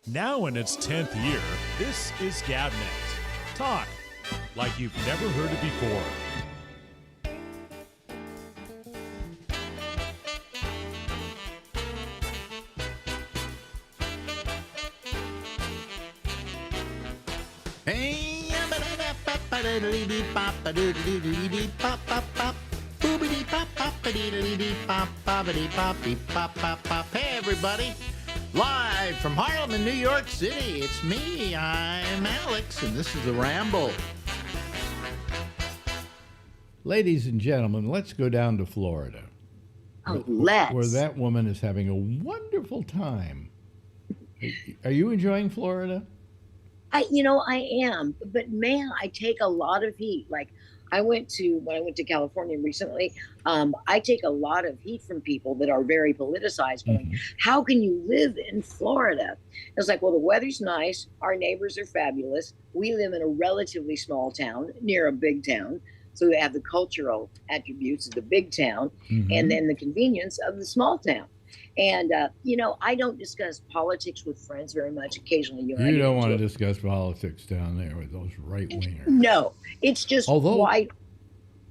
Now in its 10th year, this is GabNet. Talk like you've never heard it before. Hey, everybody. Live from Harlem in New York City, it's me, I'm Alex, and this is the Ramble. Ladies and gentlemen, let's go down to Florida. Oh, let's. Where that woman is having a wonderful time. Are you enjoying Florida? I am, but man, I take a lot of heat. Like when I went to California recently, I take a lot of heat from people that are very politicized, going, how can you live in Florida? It's like, well, the weather's nice. Our neighbors are fabulous. We live in a relatively small town near a big town. So they have the cultural attributes of the big town and then the convenience of the small town. And, I don't discuss politics with friends very much. Occasionally, you don't want to discuss politics down there with those right-wingers. No, it's just white.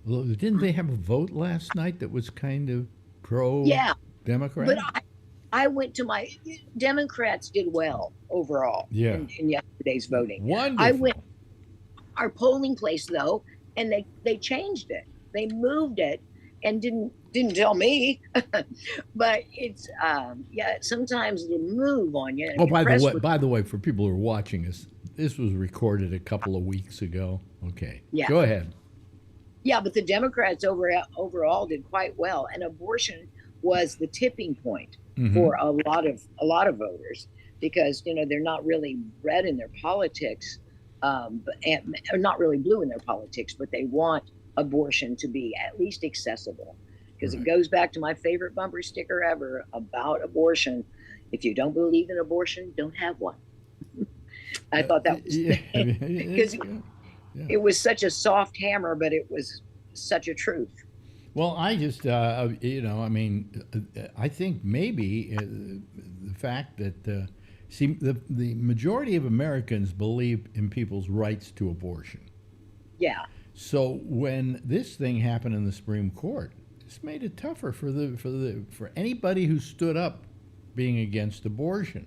Didn't they have a vote last night that was kind of pro-Democrat? But I went to my Democrats did well overall in yesterday's voting. Wonderful. I went our polling place though, and they changed it. They moved it and didn't tell me. But it's sometimes they move on you. Oh, by the way, for people who are watching us, this was recorded a couple of weeks ago. Okay. Yeah. Go ahead. Yeah, but the Democrats overall did quite well, and abortion was the tipping point for a lot of voters because they're not really red in their politics, or not really blue in their politics, but they want abortion to be at least accessible because it goes back to my favorite bumper sticker ever about abortion. If you don't believe in abortion, don't have one. I thought that was because it was such a soft hammer, but it was such a truth. Well, I just, I think maybe the fact that, the majority of Americans believe in people's rights to abortion. Yeah. So when this thing happened in the Supreme Court, it's made it tougher for anybody who stood up being against abortion.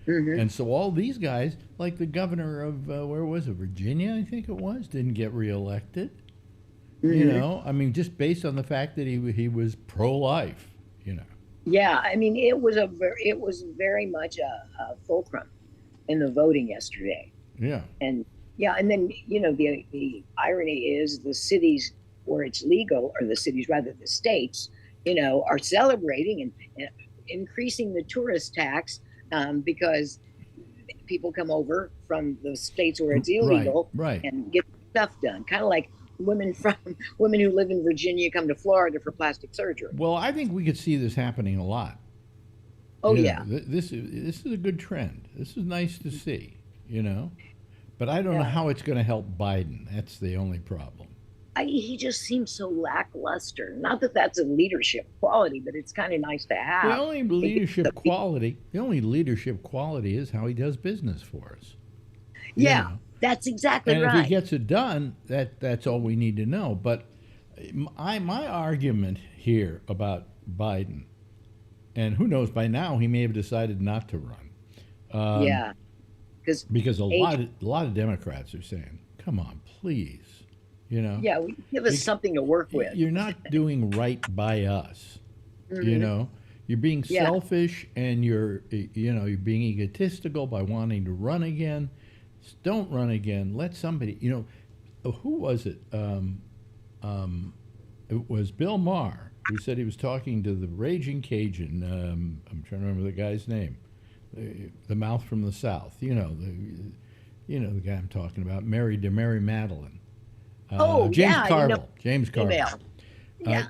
And so all these guys, like the governor of where was it, Virginia, I think it was, didn't get reelected. Just based on the fact that he was pro-life. Yeah, it was very much a fulcrum in the voting yesterday. Yeah. And then the irony is the cities where it's legal, or the cities rather, the states, are celebrating and increasing the tourist tax because people come over from the states where it's illegal and get stuff done. Kind of like women who live in Virginia come to Florida for plastic surgery. Well, I think we could see this happening a lot. Oh, yeah. This is a good trend. This is nice to see, But I don't know how it's going to help Biden. That's the only problem. He just seems so lackluster. Not that that's a leadership quality, but it's kind of nice to have. The only leadership quality is how he does business for us. Yeah, that's exactly right. And if he gets it done, that's all we need to know. But my argument here about Biden, and who knows, by now he may have decided not to run. Because a lot of Democrats are saying, "Come on, please." Yeah, give us something to work with. You're not doing right by us. You're being selfish, and you're being egotistical by wanting to run again. Just don't run again. Let somebody. Who was it? It was Bill Maher who said he was talking to the Raging Cajun. I'm trying to remember the guy's name. The mouth from the South. The guy I'm talking about, married to Mary Madeline. James Carville. James Carville.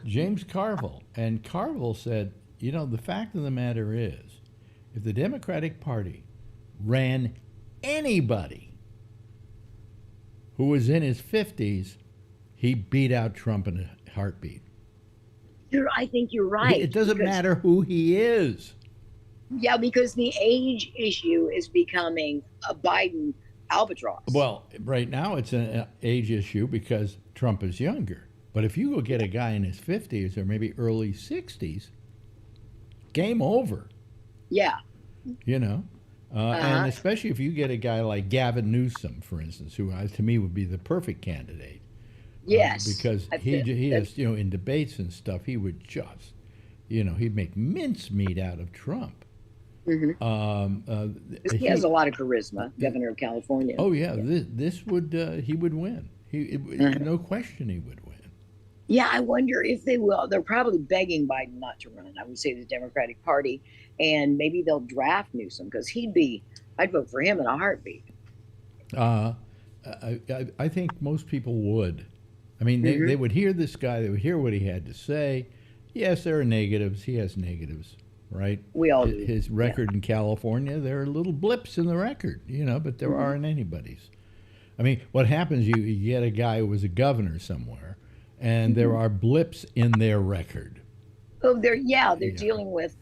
James Carville. And Carville said, the fact of the matter is, if the Democratic Party ran anybody who was in his 50s, he beat out Trump in a heartbeat. I think you're right. It doesn't matter who he is. Yeah, because the age issue is becoming a Biden albatross. Well, right now it's an age issue because Trump is younger. But if you go get a guy in his 50s or maybe early 60s, game over, Yeah. you know? And Uh-huh. especially if you get a guy like Gavin Newsom, for instance, who to me would be the perfect candidate Yes. because I feel he that. has, in debates and stuff, he would just, he'd make mincemeat out of Trump. Mhm. Um, uh, He has he, a lot of charisma, governor of California. oh yeah, Yeah. this would he would win. Uh-huh. No question he would win. Yeah, I wonder if they will. They're probably begging Biden not to run. I would say the Democratic Party, and maybe they'll draft Newsom because I'd vote for him in a heartbeat. Uh, I think most people would. I mean, they Hmm. would hear this guy, they would hear what he had to say. Yes, there are negatives. He has negatives, right? We all do. His Yeah. record in California, there are little blips in the record, but there Hmm. aren't anybody's. I mean, what happens, you get a guy who was a governor somewhere, and there Hmm. are blips in their record. Oh, they're Yeah. dealing with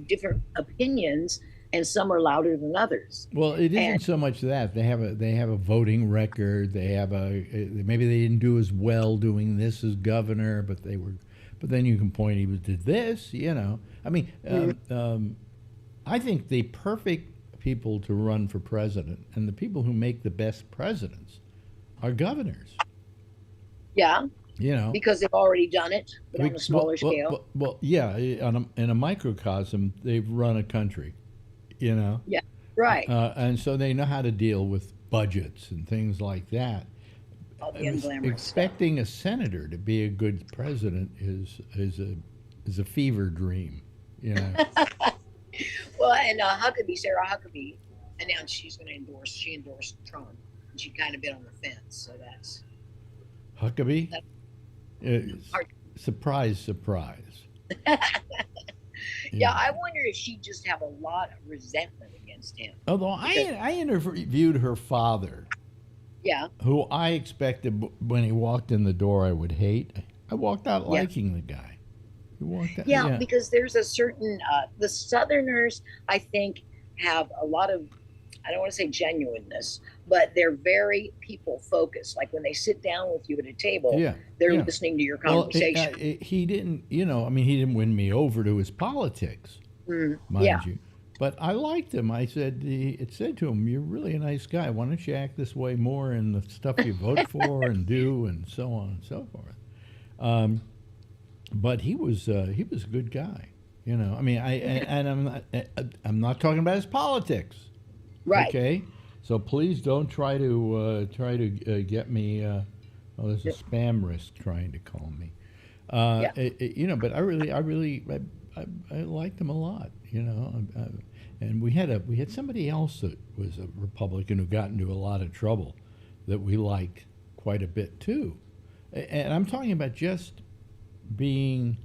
different opinions, and some are louder than others. Well, it And isn't so much that they have a voting record. They have maybe they didn't do as well doing this as governor, but they were. But then you can point he did this. I mean, Mhm. I think the perfect people to run for president and the people who make the best presidents are governors. yeah, You know, because they've already done it, but on a well, smaller scale. yeah, in a microcosm, they've run a country. You know, Yeah, right. and so they know how to deal with budgets and things like that. All the unglamorous stuff. Expecting a senator to be a good president is a fever dream. You know, Well, and Sarah Huckabee, announced she endorsed Trump, and she kind of been on the fence. So Huckabee, that's hard. surprise, surprise. Yeah, Yeah. I wonder if she just have a lot of resentment against him. Although Because, I interviewed her father, yeah, who I expected when he walked in the door I would hate. I walked out yeah, liking the guy. He walked out, yeah, yeah. because there's a certain the Southerners, I think, have a lot of, I don't want to say genuineness, but they're very people focused. Like when they sit down with you at a table, Yeah, they're yeah. listening to your Well, conversation. he didn't, I mean, he didn't win me over to his politics, Mm, yeah, mind you. But I liked him. It said to him, "You're really a nice guy. Why don't you act this way more in the stuff you vote for and do, and so on and so forth." Um, but he was a good guy. I mean, and I'm not talking about his politics. right. Okay, so please don't try to get me. Oh, there's a spam risk trying to call me. Yeah. But I liked him a lot. And we had somebody else that was a Republican who got into a lot of trouble that we liked quite a bit too. And I'm talking about just being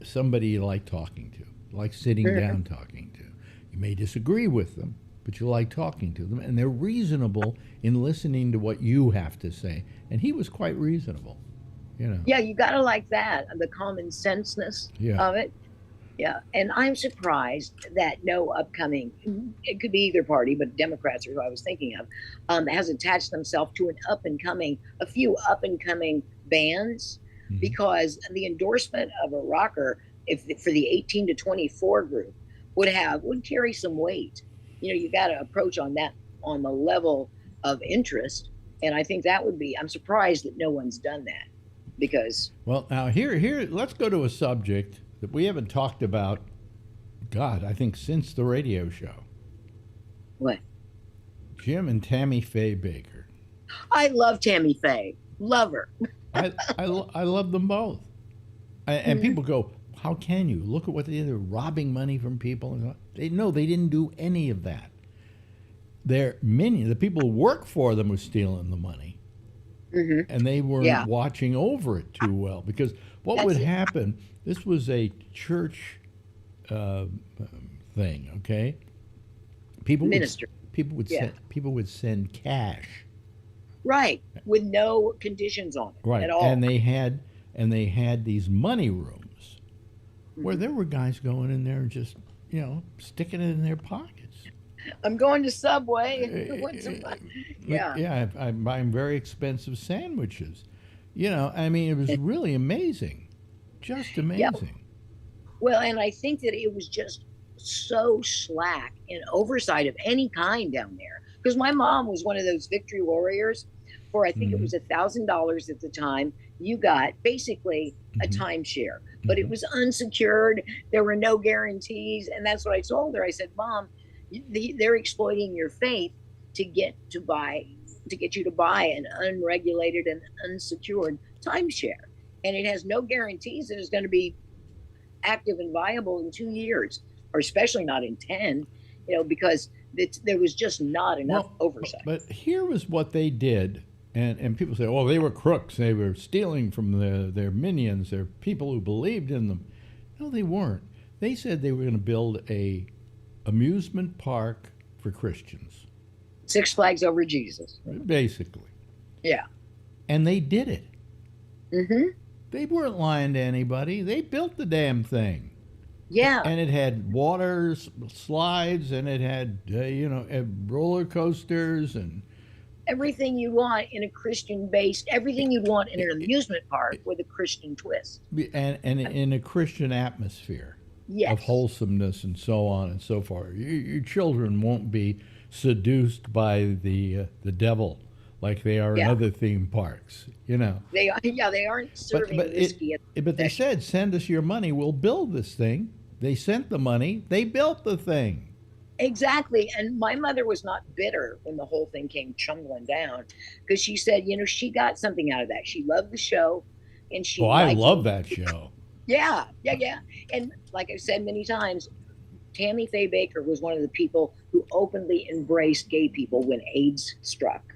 somebody you like talking to, like sitting down talking to. You may disagree with them, but you like talking to them, and they're reasonable in listening to what you have to say. And he was quite reasonable. Yeah, you got to like that, the common senseness Yeah. of it. Yeah, and I'm surprised that no upcoming, it could be either party, but Democrats are who I was thinking of, has attached themselves to a few up and coming bands, Mhm. because the endorsement of a rocker, if for the 18 to 24 group, would carry some weight. You got to approach on the level of interest, and I think that would be. I'm surprised that no one's done that, because Well, now here, let's go to a subject that we haven't talked about. God, I think since the radio show, what? Jim and Tammy Faye Baker. I love Tammy Faye, love her. I love them both. And people go, how can you look at what they did? They're robbing money from people. And they didn't do any of that. The people who work for them were stealing the money, Hmm. and they weren't Yeah. watching over it too well. Because what That's would it. happen? This was a church uh, thing. Okay, people Minister. Yeah. people would send cash. Right, with no conditions on it Right, at all. and they had these money rooms where there were guys going in there and just, sticking it in their pockets. I'm going to Subway. Yeah. Yeah, I'm buying very expensive sandwiches. I mean, it was really amazing. Just Yeah. amazing. Well, and I think that it was just so slack and oversight of any kind down there. Because my mom was one of those victory warriors. For I think it Mhm. was $1,000 at the time. You got basically a Mhm. timeshare, but it Mhm. was unsecured. There were no guarantees, and that's what I told her. I said, "Mom, they're exploiting your faith to get you to buy an unregulated and unsecured timeshare, and it has no guarantees that it's going to be active and viable in 2 years, or especially not in 10, because there was just not enough Well, oversight." but here was what they did, and people say, "Oh, they were crooks. They were stealing from their minions, their people who believed in them." No, they weren't. They said they were going to build a amusement park for Christians, Six Flags Over Jesus. basically, Yeah. and they did it. Mm-hmm. They weren't lying to anybody. They built the damn thing. Yeah. And it had water slides, and it had roller coasters, and Everything you want in a Christian-based, everything you'd want in an amusement park with a Christian twist. and in a Christian atmosphere Yes. of wholesomeness and so on and so forth. Your children won't be seduced by the devil like they are in Yeah. other theme parks. They aren't serving whiskey at the But they concession. said, "Send us your money. We'll build this thing." They sent the money. They built the thing. Exactly. And my mother was not bitter when the whole thing came chumbling down, because she said, she got something out of that. She loved the show, and she Oh, I liked love that show. Yeah, yeah, yeah. And like I've said many times, Tammy Faye Baker was one of the people who openly embraced gay people when AIDS struck.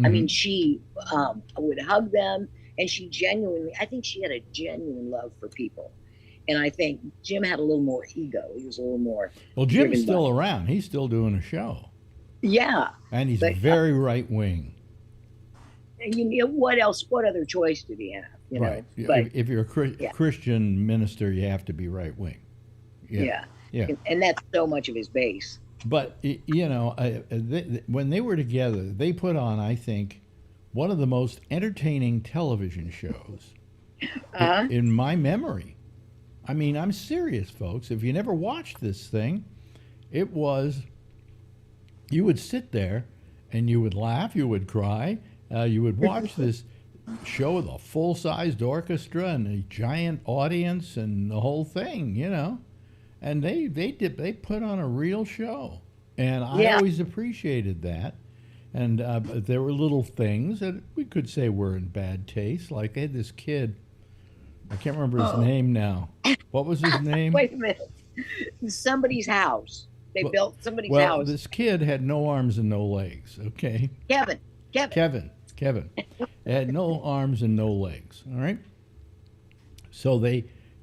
I mean, Mhm. she would hug them, and I think she had a genuine love for people. And I think Jim had a little more ego. He was a little more. Well, Jim's driven still by- around. He's still doing a show, Yeah. and he's But, very right wing. And what else? What other choice did he have? Right. But If you're a yeah. Christian minister, you have to be right wing. yeah. Yeah. And that's so much of his base. But when they were together, they put on, I think, one of the most entertaining television shows Uh-huh. in my memory. I mean, I'm serious, folks. If you never watched this thing, you would sit there and you would laugh, you would cry, you would watch this show with a full-sized orchestra and a giant audience and the whole thing, And they put on a real show, and I Yeah. always appreciated that. And but there were little things that we could say were in bad taste, like they had this kid. I can't remember his name now. What was his name? Wait a minute. Somebody's house. They built somebody's Well, house. this kid had no arms and no legs. Okay, Kevin. Kevin had no arms and no legs. All right. So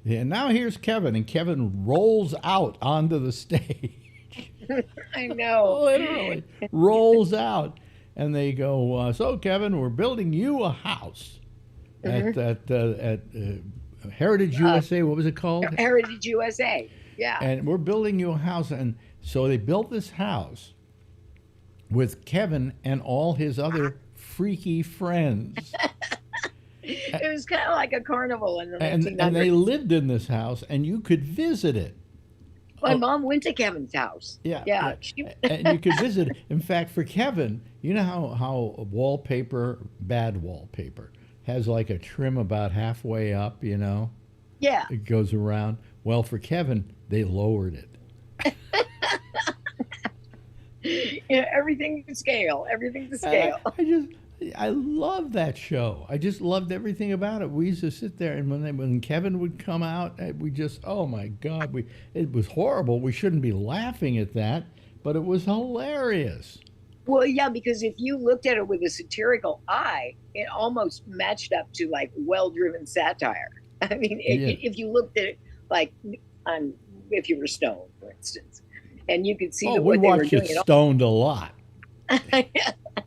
and now here's Kevin, and Kevin rolls out onto the stage. I know. Literally rolls out, and they go, "So, Kevin, we're building you a house at Heritage USA. What was it called? Heritage USA. Yeah. And we're building you a house." And so they built this house with Kevin and all his other freaky friends. It was kind of like a carnival in the And 1900s. they lived in this house, and you could visit it. My mom went to Kevin's house. Yeah. And you could visit it. In fact, for Kevin, you know how bad wallpaper, has like a trim about halfway up, Yeah. It goes around. Well, for Kevin, they lowered it. Everything to scale. Everything to scale. I love that show. I just loved everything about it. We used to sit there, and when Kevin would come out, we just, oh my God, it was horrible. We shouldn't be laughing at that, but it was hilarious. Well, yeah, because if you looked at it with a satirical eye, it almost matched up to like well-driven satire. I mean, if you looked at it like if you were stoned, for instance, and you could see We what they were watched doing. it stoned a lot.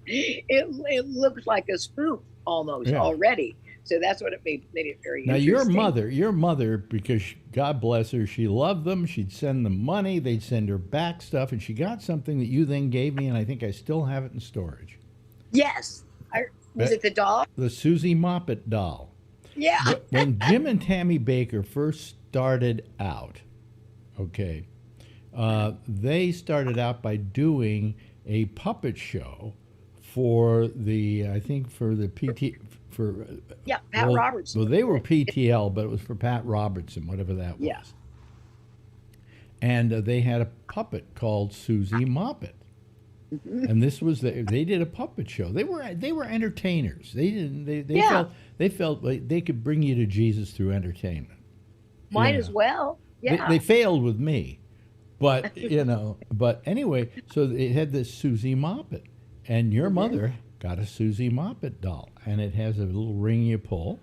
It looked like a spoof almost Yeah. already. So that's what it made it very Now interesting. your mother, because God bless her, she loved them. She'd send them money. They'd send her back stuff, and she got something that you then gave me, and I think I still have it in storage. Yes. Was That it the doll? the Susie Moppet doll. Yeah. When Jim and Tammy Baker first started out, okay, they started out by doing a puppet show for the, I think for the PT, for, Yeah. Pat Robertson. well, they were PTL, but it was for Pat Robertson, whatever that Yeah. was. And they had a puppet called Susie Moppet. And this was they did a puppet show. They were entertainers. They didn't Yeah. they felt like they could bring you to Jesus through entertainment. Might You as know. well. Yeah. They failed with me, but But anyway, so it had this Susie Moppet, and your mother got a Susie Moppet doll, and it has a little ring you pull,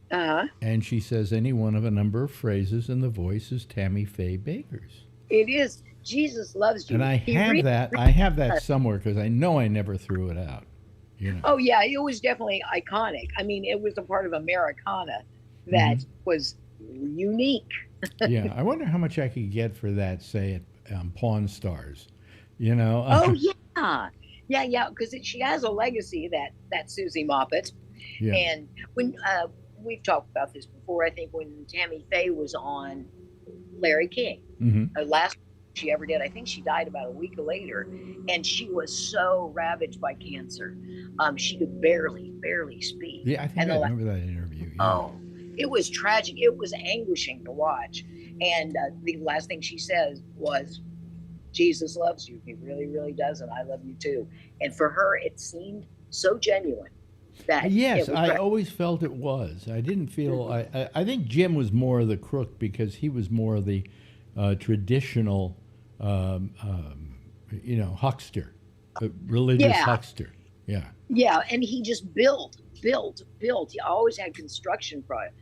Uh, and she says any one of a number of phrases, and the voice is Tammy Faye Baker's. it is. Jesus loves you. And I He have really that. I have that somewhere because I know I never threw it out. You know. Oh yeah, it was definitely iconic. I mean, it was a part of Americana that was unique. Yeah, I wonder how much I could get for that, say at Pawn Stars. You know. Oh yeah. Because she has a legacy, that Susie Moppet. Yeah. And when we've talked about this before, I think when Tammy Faye was on Larry King, last she ever did, I think she died about a week later, and she was so ravaged by cancer, she could barely speak. Yeah, I think And I the remember that interview. Yeah. Oh, it was tragic. It was anguishing to watch. And the last thing she says was, Jesus loves you. He really, really does. And I love you too. And for her, it seemed so genuine that. Yes, it was I always felt it was. I didn't feel. I think Jim was more of the crook because he was more of the traditional, huckster, religious huckster. Yeah. Yeah. And he just built. He always had construction projects.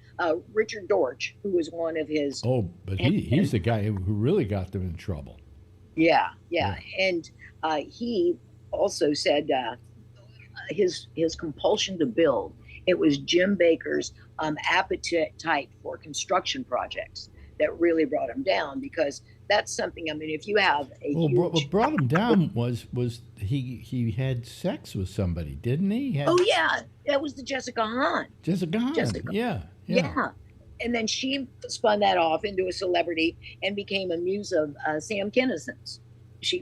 Richard Dorch, who was one of his. Oh, but he's the guy who really got them in trouble. Yeah. And he also said his compulsion to build. It was Jim Baker's appetite for construction projects that really brought him down, because that's something. I mean, if you have a what brought him down was he had sex with somebody, didn't he? Oh yeah, that was the Jessica Hahn. Jessica Hahn. Yeah. And then she spun that off into a celebrity and became a muse of Sam Kinnison's. She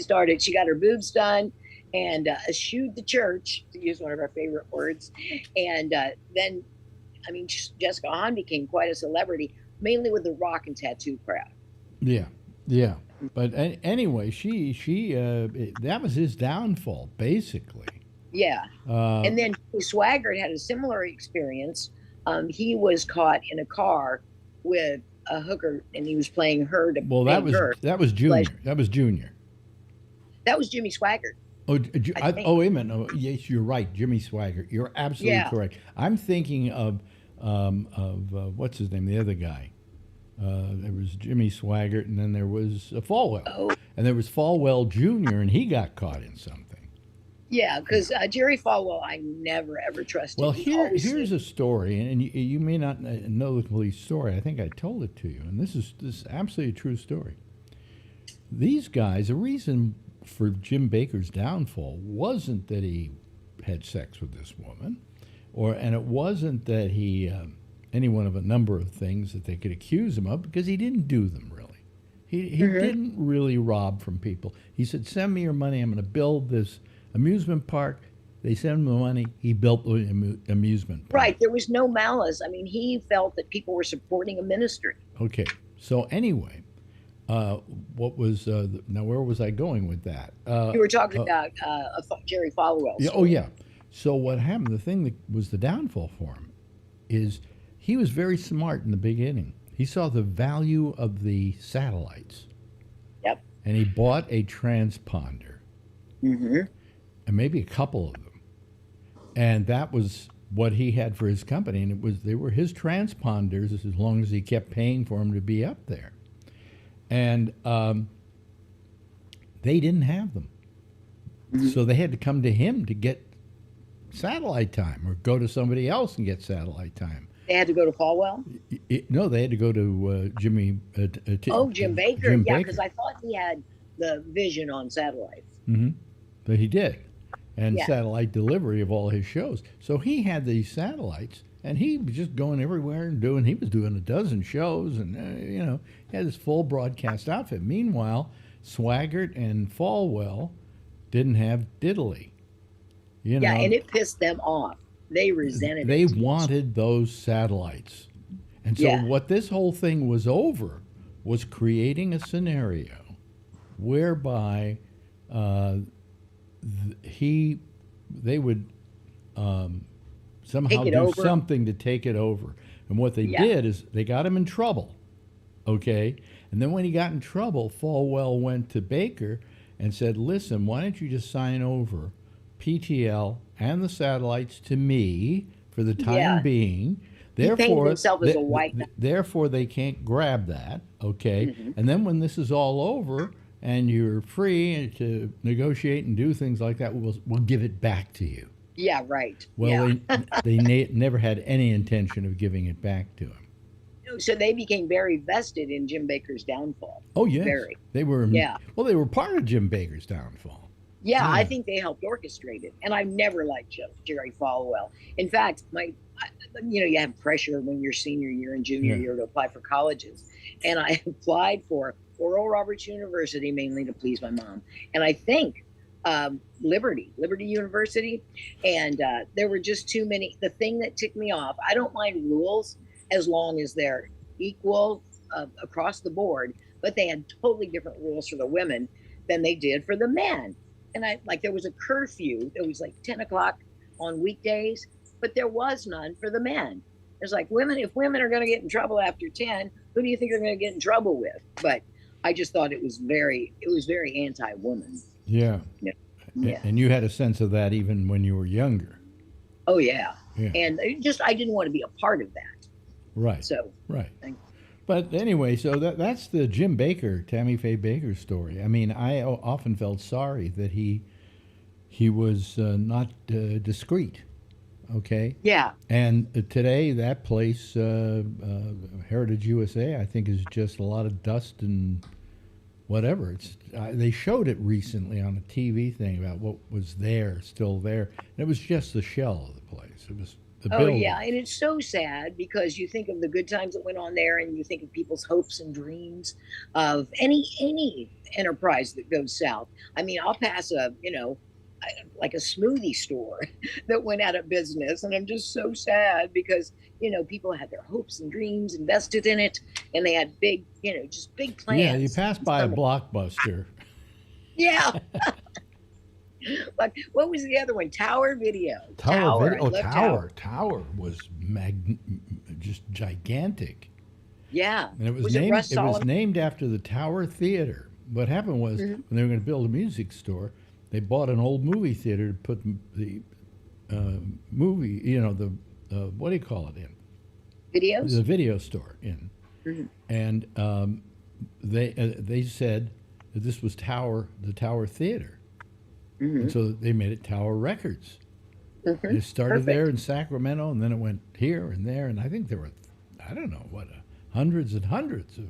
got her boobs done and eschewed the church, to use one of our favorite words. And then, I mean, Jessica Hahn became quite a celebrity, mainly with the rock and tattoo crowd. Yeah. But anyway, she that was his downfall, basically. Yeah. And then Swaggart had a similar experience. He was caught in a car with a hooker, and he was playing her to. Well, that was Junior. That was Junior. That was Jimmy Swaggart. Oh, wait a minute. Oh, yes, you're right, Jimmy Swaggart. You're absolutely correct. I'm thinking of what's his name, the other guy. There was Jimmy Swaggart, and then there was Falwell, and there was Falwell Jr., and he got caught in something. Yeah, because Jerry Falwell, I never ever trusted. Well, here's a story, and you may not know the complete story. I think I told it to you, and this is absolutely a true story. These guys, the reason for Jim Baker's downfall wasn't that he had sex with this woman, and it wasn't that he any one of a number of things that they could accuse him of, because he didn't do them really. He didn't really rob from people. He said, "Send me your money. I'm going to build this amusement park." They sent him the money. He built the amusement park. Right. There was no malice. I mean, he felt that people were supporting a ministry. Okay. So anyway, what was now? Where was I going with that? You were talking about Jerry Falwell. Yeah. Oh yeah. So what happened? The thing that was the downfall for him is he was very smart in the beginning. He saw the value of the satellites. Yep. And he bought a transponder. Mm-hmm. And maybe a couple of them. And that was what he had for his company. And they were his transponders as long as he kept paying for them to be up there. And they didn't have them. Mm-hmm. So they had to come to him to get satellite time or go to somebody else and get satellite time. They had to go to Falwell. No, they had to go to Jimmy. Jim Baker. Jim Yeah, Baker. because I thought he had the vision on satellites. But he did, and Yeah. satellite delivery of all his shows. So he had these satellites, and he was just going everywhere and doing. He was doing a dozen shows, and he had this full broadcast outfit. Meanwhile, Swaggart and Falwell didn't have diddly. Yeah, and it pissed them off. They resented They it. wanted those satellites. And so Yeah. what this whole thing was over was creating a scenario whereby they would somehow Take it do over. something to take it over. And what they Yeah. did is they got him in trouble, okay? And then when he got in trouble, Falwell went to Baker and said, listen, why don't you just sign over PTL and the satellites to me for the time Yeah. being. He painted himself as a white guy. Therefore, they can't grab that, okay? Mm-hmm. And then when this is all over and you're free to negotiate and do things like that, we'll give it back to you. Yeah, right. Well, yeah. they never had any intention of giving it back to him. So they became very vested in Jim Baker's downfall. Oh, yes. Very. They were, Yeah. Well, they were part of Jim Baker's downfall. Yeah, Yeah. I think they helped orchestrate it. And I've never liked Jerry Falwell. In fact, you have pressure when you're senior year and junior Yeah. year to apply for colleges. And I applied for Oral Roberts University, mainly to please my mom. And I think Liberty University. And there were just too many. The thing that ticked me off, I don't mind rules as long as they're equal across the board, but they had totally different rules for the women than they did for the men. And there was a curfew. It was like 10 o'clock on weekdays, but there was none for the men. It's like if women are going to get in trouble after 10, who do you think they're going to get in trouble with? But I just thought it was very anti-woman. Yeah. Yeah. And you had a sense of that even when you were younger. Oh yeah. Yeah. And I didn't want to be a part of that. Right. So. Right. Thank- But anyway, so that's the Jim Baker, Tammy Faye Baker story. I mean, I often felt sorry that he was not discreet. Okay. Yeah. And today, that place, Heritage USA, I think is just a lot of dust and whatever. It's they showed it recently on a TV thing about what was there, still there. And it was just the shell of the place. It was the building. Yeah, and it's so sad because you think of the good times that went on there, and you think of people's hopes and dreams of any enterprise that goes south. I mean, I'll pass like a smoothie store that went out of business, and I'm just so sad because people had their hopes and dreams invested in it, and they had big plans. Yeah, you pass by a Blockbuster. Yeah. Like, what was the other one? Tower Video. Tower Video. I Oh, love Tower was just gigantic. Yeah. And it was Was it named. Russ It was Solomon? named after the Tower Theater. What happened was when they were going to build a music store, they bought an old movie theater to put the movie. What do you call it in? Videos? The video store in. And they said that this was the Tower Theater. And so they made it Tower Records. It started there in Sacramento, and then it went here and there, and I think there were, I don't know, hundreds and hundreds of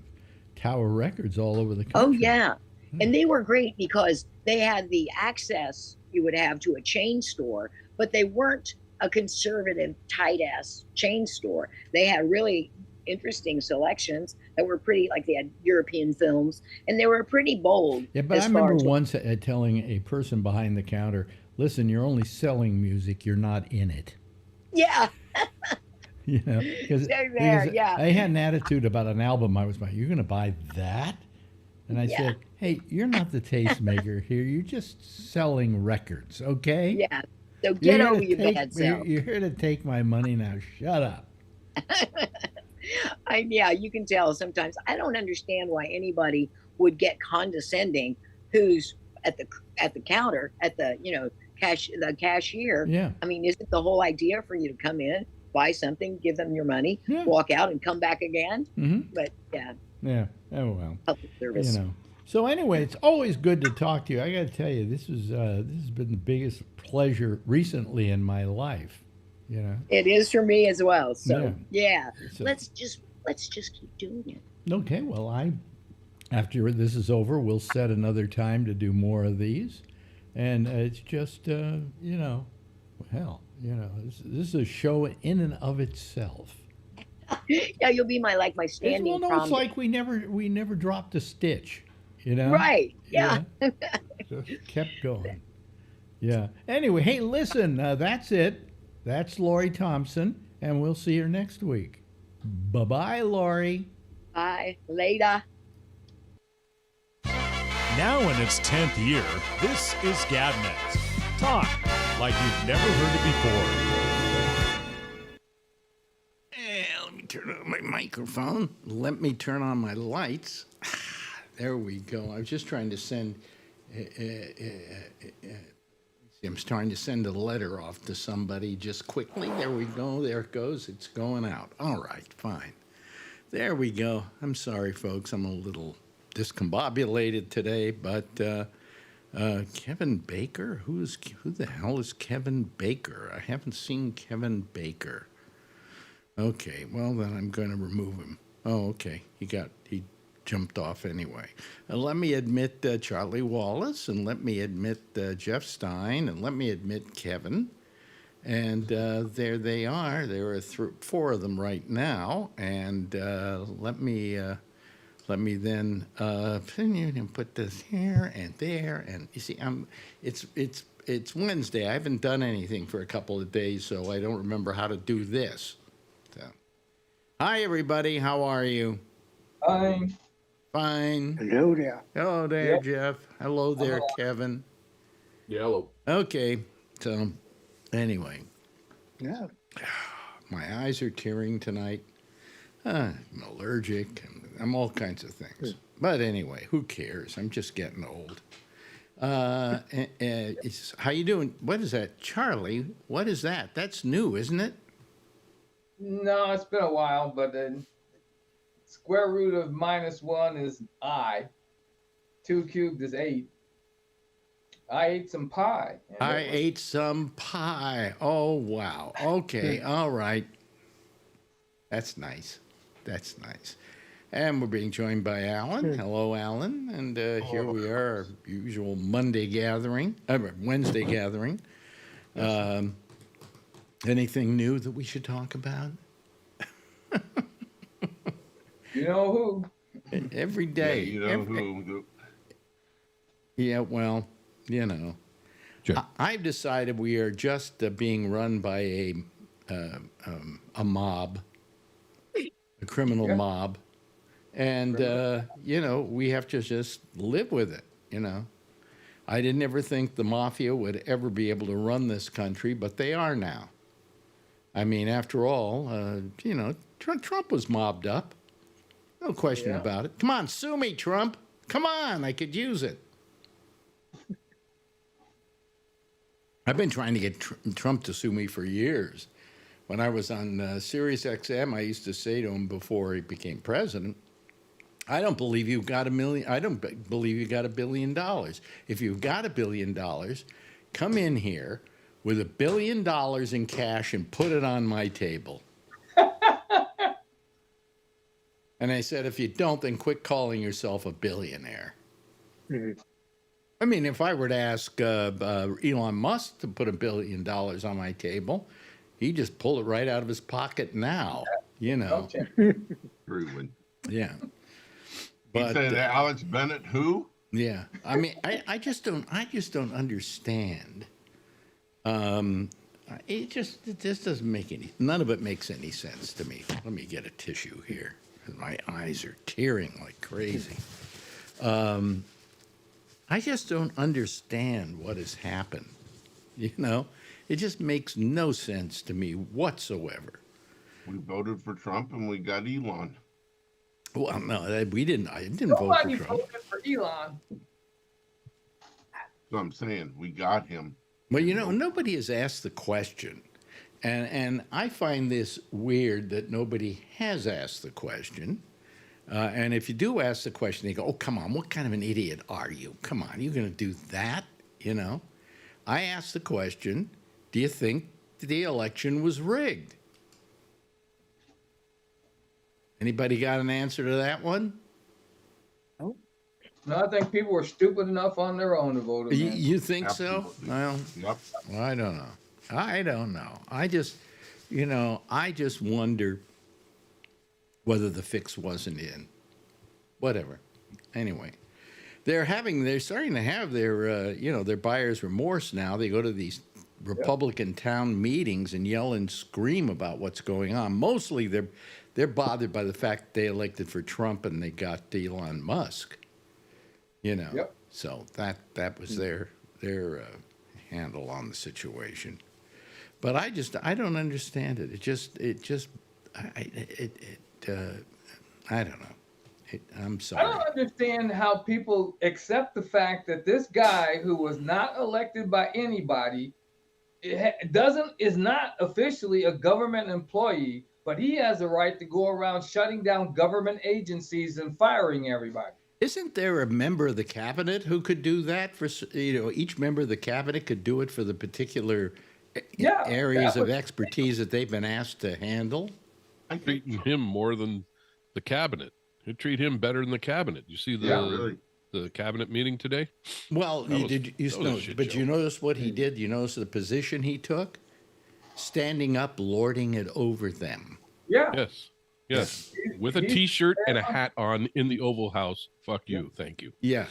Tower Records all over the country. Oh, yeah. And they were great because they had the access you would have to a chain store, but they weren't a conservative, tight-ass chain store. They had really interesting selections that were pretty, like they had European films, and they were pretty bold. Yeah, but I as far remember as once telling a person behind the counter, listen, you're only selling music, you're not in it. Yeah. Because yeah. I had an attitude about an album I was buying. You're going to buy that? And I said, hey, you're not the tastemaker here. You're just selling records, okay? Yeah. So get over your bad self. You're here to take my money now. Shut up. You can tell sometimes. I don't understand why anybody would get condescending who's at the counter, at the the cashier. Yeah. I mean, isn't the whole idea for you to come in, buy something, give them your money, walk out, and come back again? Mm-hmm. But yeah. Yeah. Oh well. Public service. So anyway, it's always good to talk to you. I got to tell you, this has been the biggest pleasure recently in my life. You know. It is for me as well. Yeah. So yeah, So, let's just keep doing it. okay. Well, after this is over, we'll set another time to do more of these, and it's just hell, this is a show in and of itself. Yeah, you'll be my standing Well, no, prom. it's like we never dropped a stitch, Right. Yeah. Just kept going. Yeah. Anyway, hey, listen, that's it. That's Lori Thompson, and we'll see her next week. Bye-bye, Lori. Bye. Later. Now in its 10th year, this is GabNet. Talk like you've never heard it before. Let me turn on my microphone. Let me turn on my lights. There we go. I was just trying to send... I'm trying to send a letter off to somebody just quickly. There we go. There it goes. It's going out. All right, fine. There we go. I'm sorry, folks. I'm a little discombobulated today, but Kevin Baker? Who the hell is Kevin Baker? I haven't seen Kevin Baker. Okay, well, then I'm going to remove him. Oh, okay. He jumped off anyway. Let me admit Charlie Wallace, and let me admit Jeff Stein, and let me admit Kevin. And there they are. There are 4 of them right now. And let me then put this here and there. And you see, it's Wednesday. I haven't done anything for a couple of days, so I don't remember how to do this. So, hi, everybody. How are you? Fine. Fine. Hello there. Hello there, Yep. Jeff. Hello there, Kevin. Yellow. Okay. So, anyway, Yeah. my eyes are tearing tonight. I'm allergic. I'm all kinds of things. But anyway, who cares? I'm just getting old. How you doing? What is that, Charlie? What is that? That's new, isn't it? No, it's been a while, but the square root of -1 is I. 2 cubed is 8. I ate some pie. I ate some pie. Oh, wow. Okay. All right. That's nice. That's nice. And we're being joined by Alan. Hello, Alan. And here we are, our usual Wednesday gathering. Anything new that we should talk about? You know who? Every day. Yeah, you know who. Yeah, well, Sure. I've decided we are just being run by a mob, a criminal mob. And, we have to just live with it, I didn't ever think the mafia would ever be able to run this country, but they are now. I mean, after all, Trump was mobbed up. No question about it. Come on, sue me, Trump. Come on, I could use it. I've been trying to get Trump to sue me for years. When I was on Sirius XM, I used to say to him before he became president, I don't believe you've got I don't believe you got $1 billion. If you've got $1 billion, come in here with $1 billion in cash and put it on my table. And I said, if you don't, then quit calling yourself a billionaire. Mhm. I mean, if I were to ask Elon Musk to put $1 billion on my table, he'd just pull it right out of his pocket now, Okay. Ruin. Yeah. He But said Alex Bennett who? yeah, I mean, I just don't understand. It just doesn't make none of it makes any sense to me. Let me get a tissue here. My eyes are tearing like crazy. I just don't understand what has happened. It just makes no sense to me whatsoever. We voted for Trump and we got Elon. Well, no, we didn't. I didn't vote Nobody for Trump. voted for Elon. So I'm saying we got him. Well, nobody has asked the question. And I find this weird that nobody has asked the question. And if you do ask the question, they go, "Oh, come on, what kind of an idiot are you? Come on, you're going to do that?" You know. I asked the question, "Do you think the election was rigged?" Anybody got an answer to that one? No. No, I think people were stupid enough on their own to vote him in. You think so? Absolutely. Well, Yep. I don't know. I don't know. I just wonder whether the fix wasn't in. Whatever. Anyway, they're starting to have their buyer's remorse now. They go to these Republican town meetings and yell and scream about what's going on. Mostly they're bothered by the fact they elected for Trump and they got Elon Musk. You know. Yep. So that was their handle on the situation. But I don't understand it. I don't know. I'm I sorry. don't understand how people accept the fact that this guy who was not elected by anybody is not officially a government employee, but he has a right to go around shutting down government agencies and firing everybody. Isn't there a member of the cabinet who could do that for, each member of the cabinet could do it for the particular areas of expertise that they've been asked to handle? I think Treating him more than the cabinet. You treat him better than the cabinet. You see the cabinet meeting today? Well, That was you notice what he did? You notice the position he took? Standing up, lording it over them. Yeah. Yes. With a T-shirt and a hat on in the Oval House. Fuck you. Thank you. Yeah,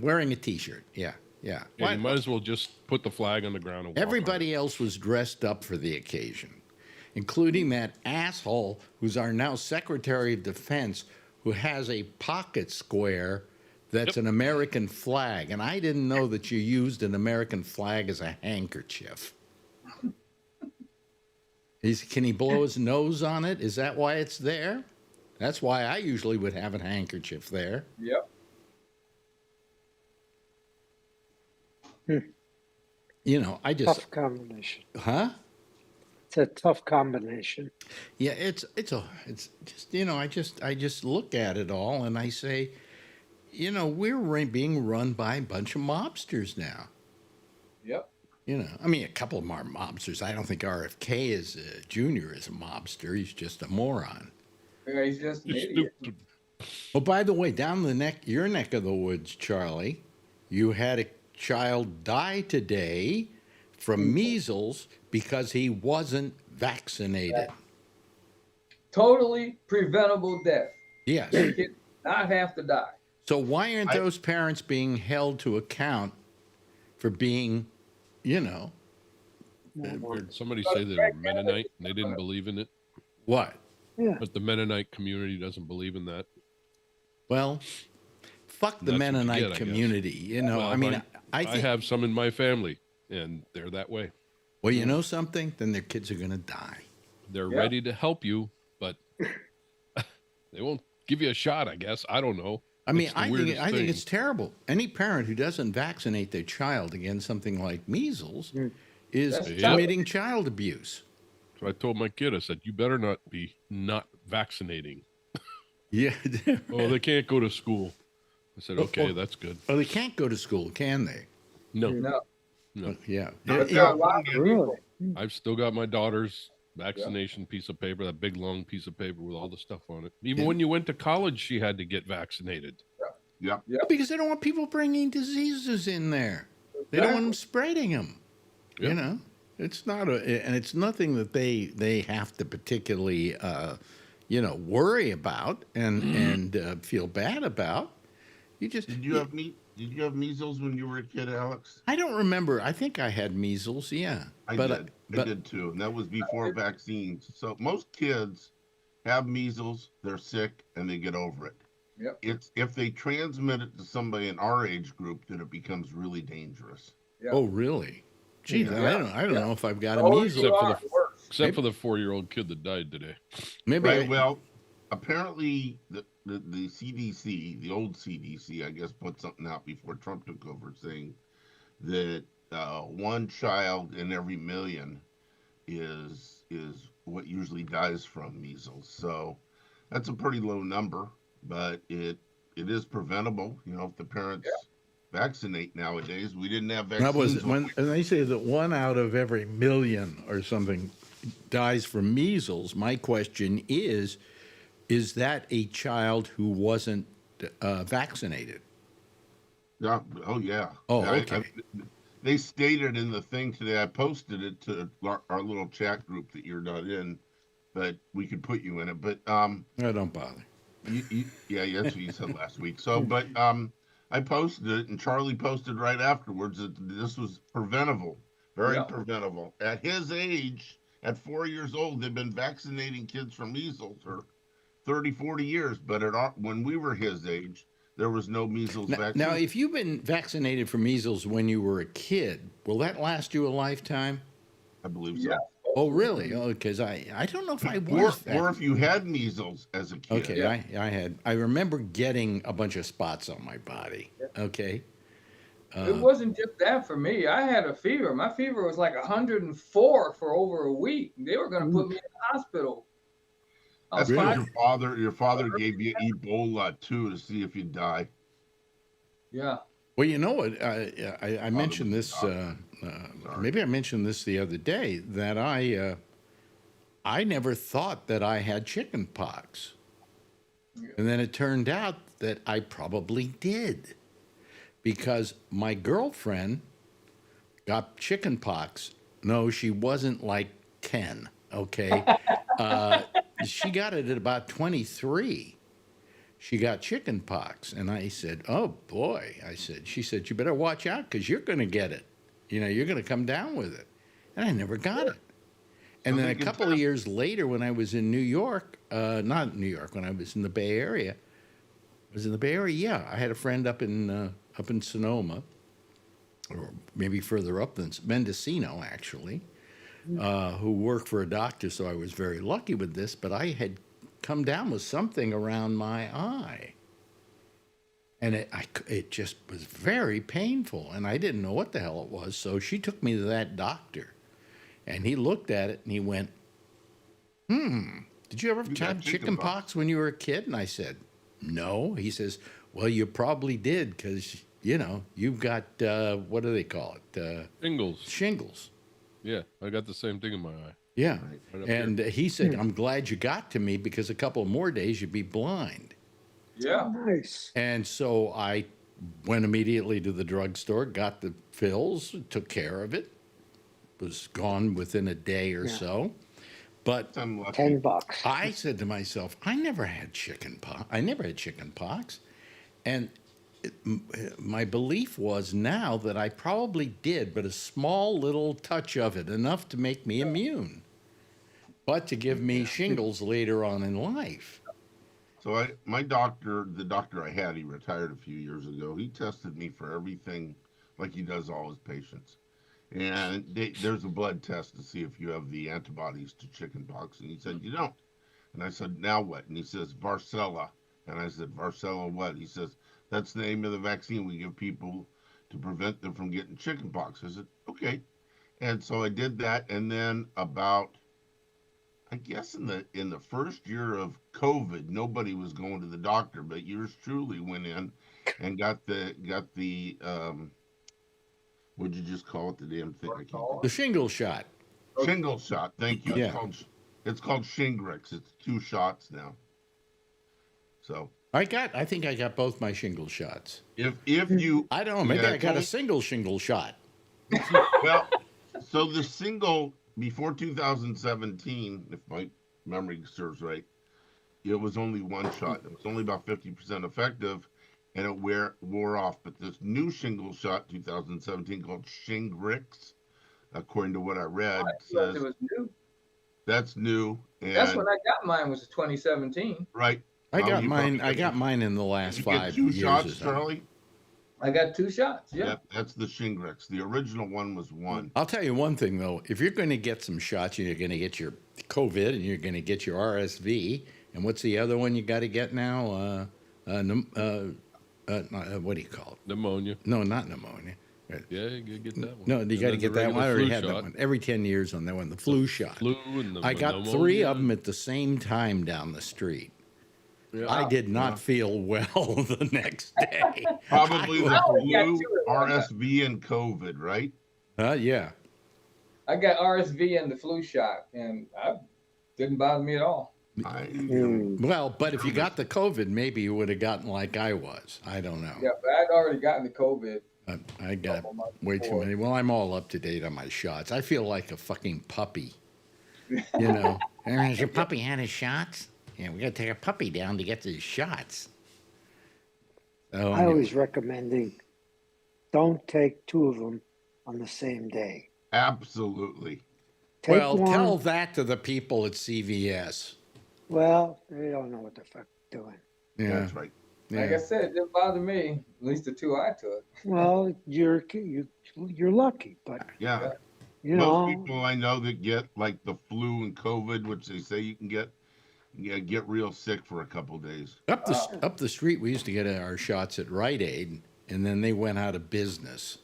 wearing a T-shirt. Yeah. Yeah, you might as well just put the flag on the ground and walk Everybody else was dressed up for the occasion, including that asshole who's our now Secretary of Defense, who has a pocket square that's an American flag. And I didn't know that you used an American flag as a handkerchief. Can he blow his nose on it? Is that why it's there? That's why I usually would have a handkerchief there. Yep. I just... Tough combination. Huh? It's a tough combination. Yeah, it's just, I just look at it all and I say, we're being run by a bunch of mobsters now. Yep. I mean, a couple of them are mobsters. I don't think RFK Jr. is a mobster. He's just a moron. Yeah, he's just an idiot. Oh, by the way, down your neck of the woods, Charlie, you had a child die today from measles because he wasn't vaccinated. Totally preventable death. Yes. He did not have to die. So why aren't those parents being held to account for being, Heard somebody say they were Mennonite and they didn't believe in it. what? Yeah. But the Mennonite community doesn't believe in that. Well, fuck the That's what you Mennonite get, I guess. community. Well, I mean, I think, have some in my family, and they're that way. well, you know something? Then their kids are going to die. They're ready to help you, but they won't give you a shot, I guess. I don't know. I mean, It's the I weirdest think it's thing. terrible. Any parent who doesn't vaccinate their child against something like measles is That's committing child abuse. So I told my kid, I said, you better not be not vaccinating. Yeah. Oh, they can't go to school. I said, okay, that's good. Well, they can't go to school, can they? No, No. Yeah. But there are a lot of people. Really? I've still got my daughter's vaccination piece of paper, that big long piece of paper with all the stuff on it. Even when you went to college, she had to get vaccinated. Yep. Because they don't want people bringing diseases in there. They don't want them spreading them. Yep. It's not and it's nothing that they have to particularly, worry about and feel bad about. You just Did you have measles when you were a kid, Alex? I don't remember. I think I had measles. Yeah, I did too, and that was before vaccines. So most kids have measles, they're sick, and they get over it. Yep. It's if they transmit it to somebody in our age group that it becomes really dangerous. Yeah. Oh, really? Gee, then I don't know if I've got a Oh, measles. you are worse. Except for the 4-year-old kid that died today. Maybe Right. Well, apparently the CDC, the old CDC, I guess, put something out before Trump took over saying that one child in every million is what usually dies from measles. So that's a pretty low number. but it is preventable. You know, if the parents vaccinate nowadays, we didn't have That vaccines. was when and they say that 1 out of every million or something dies from measles. My question is that a child who wasn't vaccinated? Yeah. Oh yeah. Oh, Yeah, okay. they stated in the thing today. I posted it to our little chat group that you're not in, but we could put you in it. But No, don't bother. yeah, that's what you said last week. So, but I posted it, and Charlie posted right afterwards that this was preventable, very preventable. At his age, at 4 years old, they've been vaccinating kids for measles for 30, 40 years. But when we were his age, there was no measles vaccine. Now, if you've been vaccinated for measles when you were a kid, will that last you a lifetime? I believe so. Yeah. Oh, really? Oh, because I don't know if I Or, was. or if you had measles as a kid. Okay, Yeah. I remember getting a bunch of spots on my body. Okay. It wasn't just that for me. I had a fever. My fever was like 104 for over a week. They were going to put me in the hospital. I was That's Really? because your father gave you Ebola too to see if you die. Yeah. Well, you know what? I mentioned this. Sorry. Maybe I mentioned this the other day that I never thought that I had chicken pox, and then it turned out that I probably did, because my girlfriend got chicken pox. No, she wasn't like 10. Okay, she got it at about 23. She got chicken pox, and I said, "Oh boy!" I said. She said, "You better watch out because you're going to get it. You know, you're going to come down with it." And I never got it. And So then they a can couple of test- years later, when I was in New York, not New York, when I was in the Bay Area, Yeah, I had a friend up in Sonoma, or maybe further up than Mendocino, actually, who worked for a doctor. So I was very lucky with this. But I had come down with something around my eye, and it just was very painful, and I didn't know what the hell it was. So she took me to that doctor, and he looked at it and he went, "Did you ever got have chicken pox when you were a kid?" And I said, "No." He says, "Well, you probably did because you've got what do they call it? Shingles. Shingles." Yeah, I got the same thing in my eye. Yeah. Right up And he said, "I'm glad you got to me because a couple more days you'd be blind." Yeah. Nice. And so I went immediately to the drugstore, got the pills, took care of it. Was gone within a day or so. But I'm lucky. $10. I said to myself, I never had chicken pox. And my belief was now that I probably did, but a small little touch of it, enough to make me immune, but to give me shingles later on in life. So my doctor, the doctor I had, he retired a few years ago. He tested me for everything like he does all his patients. And there's a blood test to see if you have the antibodies to chickenpox. And he said, you don't. And I said, now what? And he says, varicella. And I said, varicella what? He says, that's the name of the vaccine we give people to prevent them from getting chickenpox. I said, okay. And so I did that. And then about, I guess in the first year of COVID, nobody was going to the doctor, but yours truly went in and got the what'd you just call it? The damn thing. I can't The shingle shot. Shingle shot. Thank you. Yeah. It's called Shingrix. It's 2 shots now. So I think I got both my shingle shots. if you, I don't know. Maybe Yeah, I got a it's single shingle shot. well, so the single before 2017, if my memory serves right, it was only 1 shot. It was only about 50% effective, and it wore off. But this new shingle shot, 2017, called Shingrix, according to what I read, says It was new. that's new. And That's when I got mine, was 2017. right. I got you mine. probably I got mine in the last Did you get 5 2 years. shots, or so. Charlie? I got 2 shots. Yeah. Yep, that's the Shingrix. The original one was 1. I'll tell you one thing though: if you're going to get some shots, you're going to get your COVID and you're going to get your RSV. And what's the other one you got to get now? What do you call it? Pneumonia. No, not pneumonia. Yeah, you get that one. No, you And got to then get the that one. I regular already flu had that shot. one. Every 10 years on that one, the flu shot. Flu and the I got pneumonia. 3 of them at the same time down the street. I did not feel well the next day. Probably the only got flu, 2 at one time. RSV, and COVID, right? Yeah. I got RSV and the flu shot, and it didn't bother me at all. I Well, but if you got the COVID, maybe you would have gotten like I was. I don't know. Yeah, but I'd already gotten the COVID. I got couple months way too before. many. Well, I'm all up to date on my shots. I feel like a fucking puppy. You know, has your puppy had his shots? Yeah, we got to take a puppy down to get the shots. So, I always recommending don't take 2 of them on the same day. absolutely. Take well, one. tell that to the people at CVS. Well, they don't know what the fuck they're doing. Yeah, That's right. Like I yeah. said, it didn't bother me. At least the 2 I took. Well, you're lucky, but Yeah. you Most know, people I know that get like the flu and COVID, which they say you can get real sick for a couple days. Up the street, we used to get our shots at Rite Aid, and then they went out of business.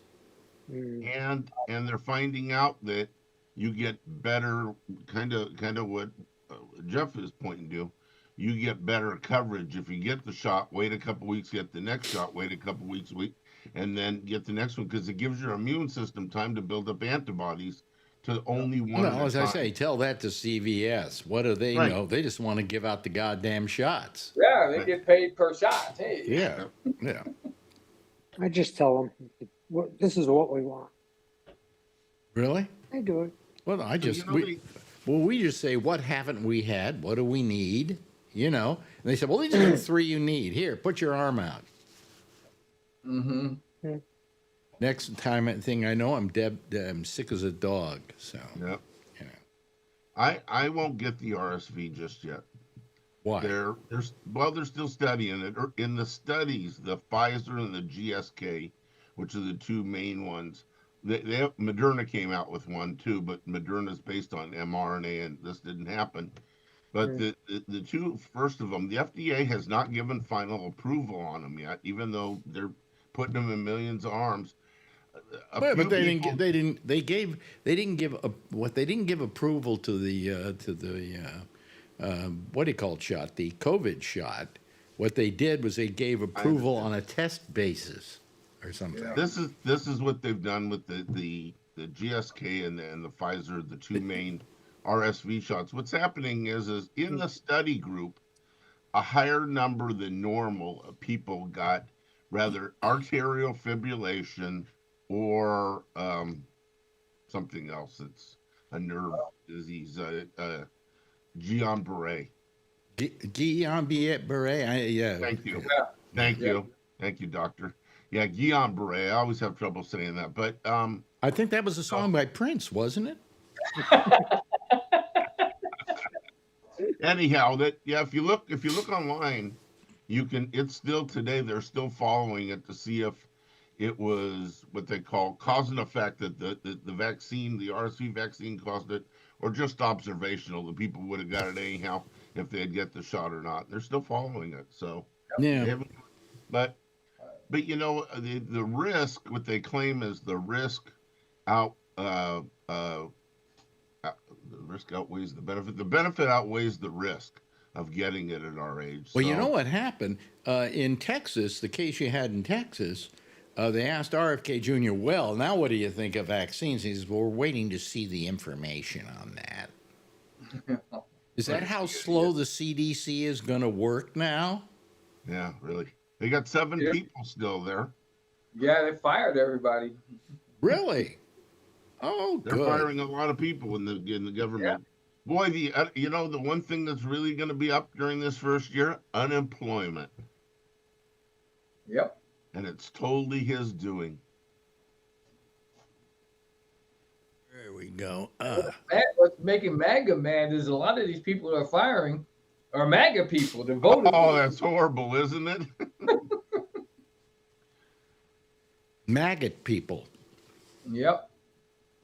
And they're finding out that you get better, kind of what Jeff is pointing to. You get better coverage if you get the shot. Wait a couple weeks, get the next shot. Wait a couple weeks, and then get the next one because it gives your immune system time to build up antibodies to only one. Well, as I say, tell that to CVS. What do they know? They just want to give out the goddamn shots. Yeah, they get paid per shot. Hey. Yeah, yeah. I just tell them, this is what we want. Really? They do it. Well, we just say, what haven't we had? What do we need? You know, and they said, well, these are the 3 you need. Here, put your arm out. Mm-hmm. Next thing I know, I'm sick as a dog. So, Yep. you know. I won't get the RSV just yet. Why? They're still studying it. In the studies, the Pfizer and the GSK, which are the 2 main ones. Moderna came out with one too, but Moderna's based on mRNA, and this didn't happen. But the 2 first of them, the FDA has not given final approval on them yet, even though they're putting them in millions of arms. But they didn't give approval to the what do you call it shot, the COVID shot. What they did was they gave approval on a test basis or something. Yeah. This is what they've done with the GSK and the Pfizer, the 2 main RSV shots. What's happening is in the study group, a higher number than normal of people got rather arterial fibrillation or something else. It's a nerve disease, Guillain-Barré. Guillain-Barré. Yeah. Thank you. Thank you, doctor. Yeah, Guillain-Barré. I always have trouble saying that, but I think that was a song by Prince, wasn't it? Anyhow, if you look online, you can. It's still today. They're still following it to see if it was what they call cause and effect, that the vaccine, the RSV vaccine, caused it, or just observational. The people would have got it anyhow if they'd get the shot or not. They're still following it. So yeah. But you know, the risk, what they claim is the risk the risk outweighs the benefit. The benefit outweighs the risk of getting it at our age. Well, you know what happened in Texas, the case you had in Texas, they asked RFK Jr., well, now what do you think of vaccines? He says, well, we're waiting to see the information on that. Is that how slow the CDC is going to work now? Yeah, really. They got 7 people still there. Yeah, they fired everybody. Really? Oh, they're good. firing a lot of people in the government. Yeah. Boy, the one thing that's really going to be up during this first year, unemployment. Yep. And it's totally his doing. There we go. What's making MAGA mad is a lot of these people who are firing are MAGA people. They're voting. Oh, that's horrible, isn't it? Maggot people. Yep.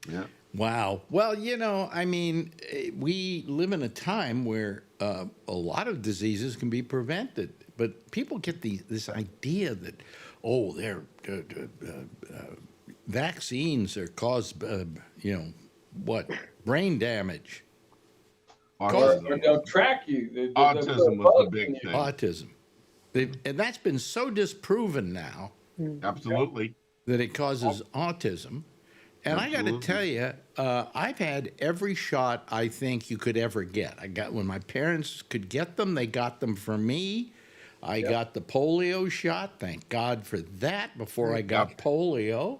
Yeah. Wow. Well, you know, I mean, we live in a time where a lot of diseases can be prevented, but people get this idea that, oh, vaccines are cause, brain damage. Autism. Or they'll track you. Autism was the big thing. Autism. And that's been so disproven now Absolutely. that it causes autism. And I got to Absolutely. tell you, I've had every shot I think you could ever get. I got when my parents could get them, they got them for me. I got the polio shot. Thank God for that. Before I got polio,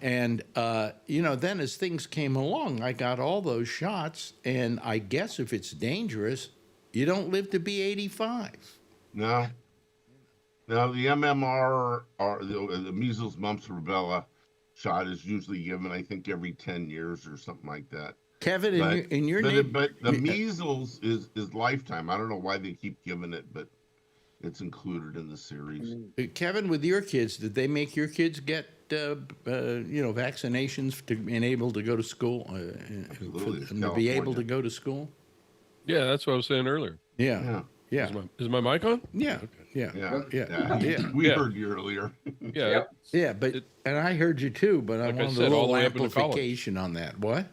and you know, then as things came along, I got all those shots. And I guess if it's dangerous, you don't live to be 85. No. Now the MMR or the measles, mumps, rubella shot is usually given, I think, every 10 years or something like that. Kevin, But, in your but, name, but the measles is lifetime. I don't know why they keep giving it, but it's included in the series. Kevin, with your kids, did they make your kids get you know, vaccinations to enable to go to school, Absolutely. for them to be able to go to school? Yeah, that's what I was saying earlier. Yeah, yeah, Is my mic on? yeah, yeah, Yeah. yeah, yeah. We Yeah. heard you earlier. Yeah. Yep. Yeah, but and I heard you too, but I Like I wanted said, a all little the way up into college. amplification on that. What?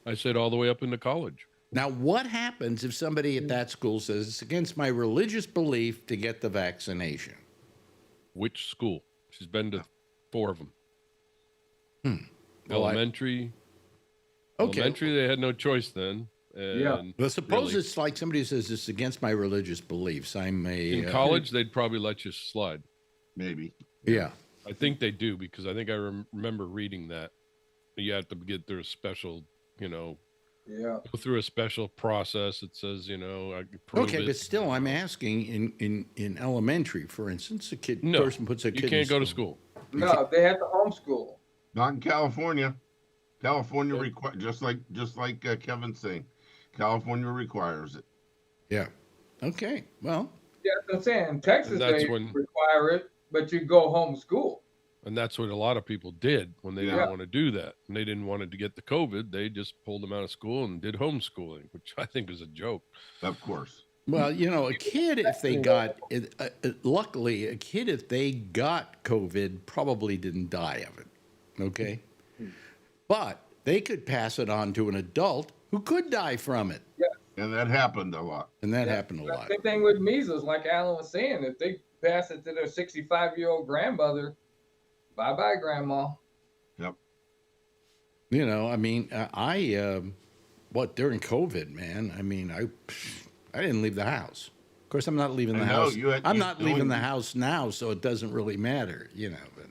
I said all the way up into college. Now, what happens if somebody at that school says it's against my religious belief to get the vaccination? Which school? She's been to 4 of them. Well, Elementary. Okay. Elementary, they had no choice then. Yeah. And Well, suppose really, it's like somebody says it's against my religious beliefs. I'm a in college, they'd probably let you slide. Maybe. Yeah. I think they do because I think I remember reading that. You have to get through a special, you know, Yeah. go through a special process. It says, you know, I prove Okay, it. but still, I'm asking in elementary, for instance, a No, person puts a you kid can't in go to school. No, they had to homeschool. Not in California. California just like Kevin's saying, California requires it. Yeah. Okay. Well, Yeah, that's what I'm saying. In Texas, And that's they when- require it, but you go homeschool. And that's what a lot of people did when they Yeah. didn't want to do that. And they didn't want to get the COVID. They just pulled them out of school and did homeschooling, which I think is a joke. Of course. well, you know, a kid if they got luckily a kid if they got COVID probably didn't die of it. Okay, but they could pass it on to an adult who could die from it, And that happened a lot. and that happened a lot. Same thing with measles, like Alan was saying. If they pass it to their 65-year-old grandmother, bye-bye, grandma. Yep. You know, I mean, what during COVID, man? I mean, I didn't leave the house. Of course, I'm not leaving the I know, house. you I'm not leaving the only- house now, so it doesn't really matter, you know. But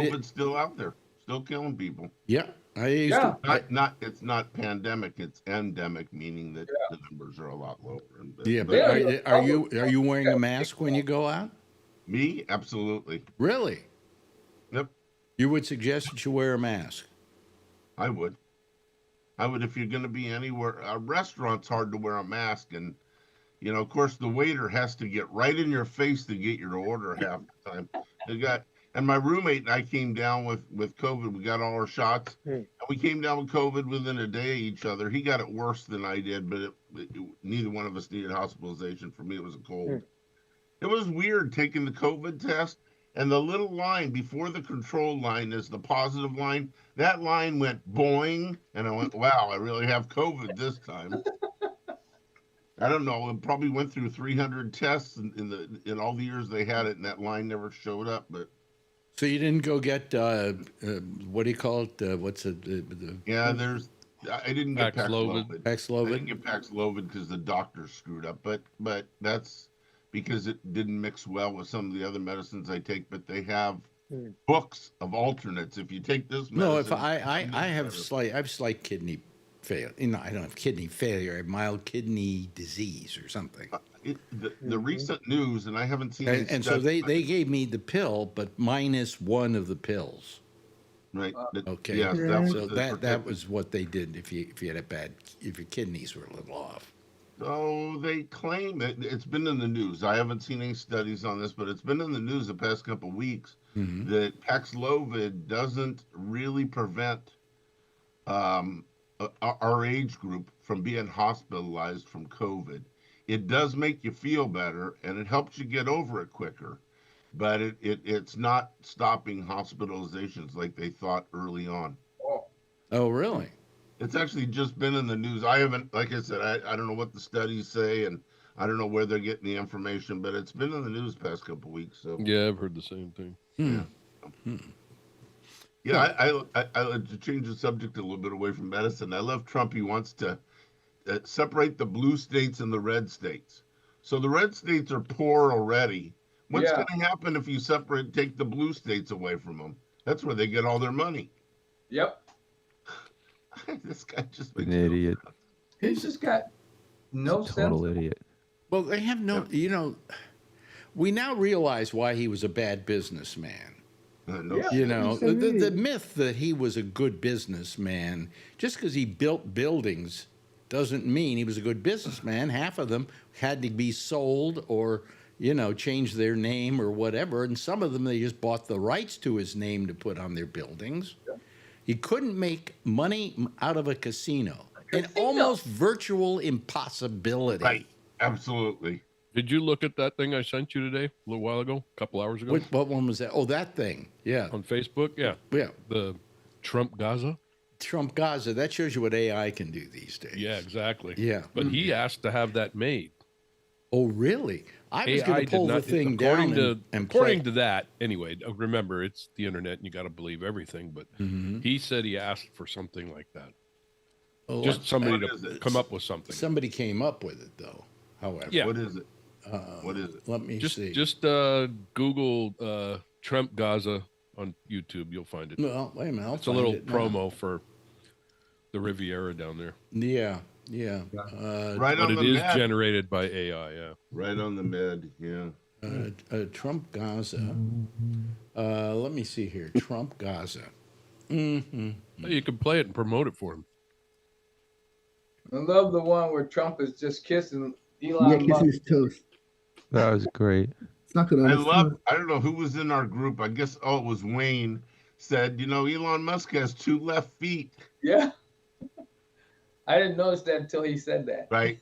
COVID's still out there, still killing people. yeah, I used Yeah. to. It's not pandemic, it's endemic, meaning that the numbers are a lot lower. Yeah, but Yeah. are you wearing a mask when you go out? Me, absolutely. Really? Yep, You would suggest that you wear a mask? I would. If you're going to be anywhere. A restaurant's hard to wear a mask, and you know, of course, the waiter has to get right in your face to get your order half the time. And my roommate and I came down with COVID. We got all our shots, and we came down with COVID within a day of each other. He got it worse than I did, but neither one of us needed hospitalization. For me, it was a cold. It was weird taking the COVID test, and the little line before the control line is the positive line. That line went boing, and I went, wow, I really have COVID this time. I don't know. It probably went through 300 tests in all the years they had it, and that line never showed up. But So you didn't go get what do you call it? What's it? yeah, I didn't get Paxlovid. Paxlovid. I Paxlovid? didn't get Paxlovid because the doctor screwed up. But that's because it didn't mix well with some of the other medicines I take. But they have books of alternates. If you take this medicine, No, if I have slight kidney failure. You know, I don't have kidney failure. I have mild kidney disease or something. the recent news, and I haven't seen. And so they gave me the pill, but minus one of the pills. right. Okay. Yes, So that was what they did if you had if your kidneys were a little off. So they claim it's been in the news. I haven't seen any studies on this, but it's been in the news the past couple of weeks that Paxlovid doesn't really prevent our age group from being hospitalized from COVID. It does make you feel better, and it helps you get over it quicker, but it's not stopping hospitalizations like they thought early on. Oh, Oh, really? It's actually just been in the news. I haven't, like I said, I don't know what the studies say, and I don't know where they're getting the information, but it's been in the news past couple weeks. So Yeah, I've heard the same thing. yeah. Yeah, I like to change the subject a little bit away from medicine. I love Trump. He wants to separate the blue states and the red states. So the red states are poor already. What's Yeah. going to happen if you take the blue states away from them? That's where they get all their money. Yep. This guy just makes An idiot. He's just got no sense. Total idiot. Well, they have no, we now realize why he was a bad businessman. No, Yeah. You know, Yes, I the mean. myth that he was a good businessman, just because he built buildings doesn't mean he was a good businessman. Half of them had to be sold or, change their name or whatever. And some of them, they just bought the rights to his name to put on their buildings. Yeah. He couldn't make money out of a casino. An Casino. almost virtual impossibility. Right. Absolutely. Did you look at that thing I sent you today, a little while ago, a couple hours ago, What one was that? Oh, that thing. Yeah. on Facebook? Yeah, Yeah. the Trump Gaza. Trump Gaza. That shows you what AI can do these days. Yeah, exactly. Yeah. But he asked to have that made. Oh, really? I was AI going to did pull the not- thing according down to and according play. to that. Anyway, remember it's the internet, and you got to believe everything. But he said he asked for something like that, Oh, just somebody What is to it? come up with something. somebody came up with it, though. However, Yeah. What is it? What is it? let me see. Just Google Trump Gaza on YouTube. You'll find it. Well, wait a minute. I'll It's a find little it now. promo for the Riviera down there. Yeah. Right But on it the is med. generated by AI. Yeah. Right on the med. Yeah. Trump Gaza. Let me see here. Trump Gaza. Mm-hmm. You can play it and promote it for him. I love the one where Trump is just kissing Yeah, Elon Musk. kissing his toes. That was great. It's not gonna. I don't know who was in our group. I guess, it was Wayne said, Elon Musk has 2 left feet. Yeah. I didn't notice that until he said that. Right.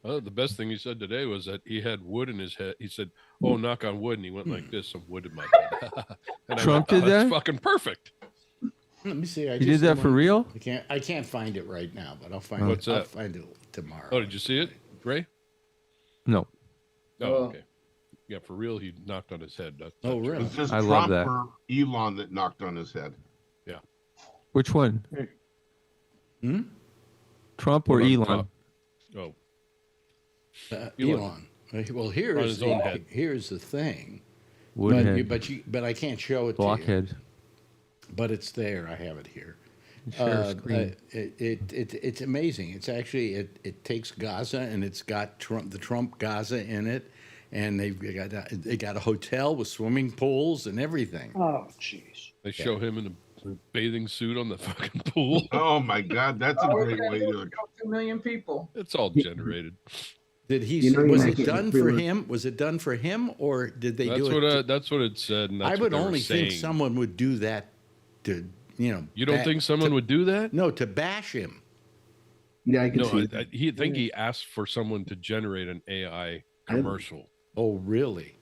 The best thing he said today was that he had wood in his head. He said, "Oh, knock on wood," and he went like this, "Some wood in my head." And I Trump went, did That's that? fucking perfect. Let me see. He did that for real? I can't find it right now, but I'll find What's it. I'll that? find it tomorrow. Oh, did you see it, Ray? No. Oh, Oh. okay. Yeah, for real, he knocked on his head. That's Oh, It really? was just I Trump love that. or Elon that knocked on his head. Which one? Hmm? Trump or Hold on, Elon? top. Oh, Elon. Well, On here's his own head. here's the thing. Woodhead. But I can't show it to you. Blockhead. But it's there. I have it here. Share a screen. It's amazing. It's actually it takes Gaza and it's got the Trump Gaza in it, and they got a hotel with swimming pools and everything. Oh, jeez. they show him in a bathing suit on the fucking pool. Oh, my God. That's a Oh, great yeah, way there to. we go, 2 million people. It's all generated. Did he? You know you Was make it it done free for will. him? Was it done for him, or did they That's do what it? that's what it said. And that's I what would they were only think saying. someone would do that to You don't think someone would do that? No, to bash him. Yeah, I can No, see it. he think he asked for someone to generate an AI commercial. Oh, really?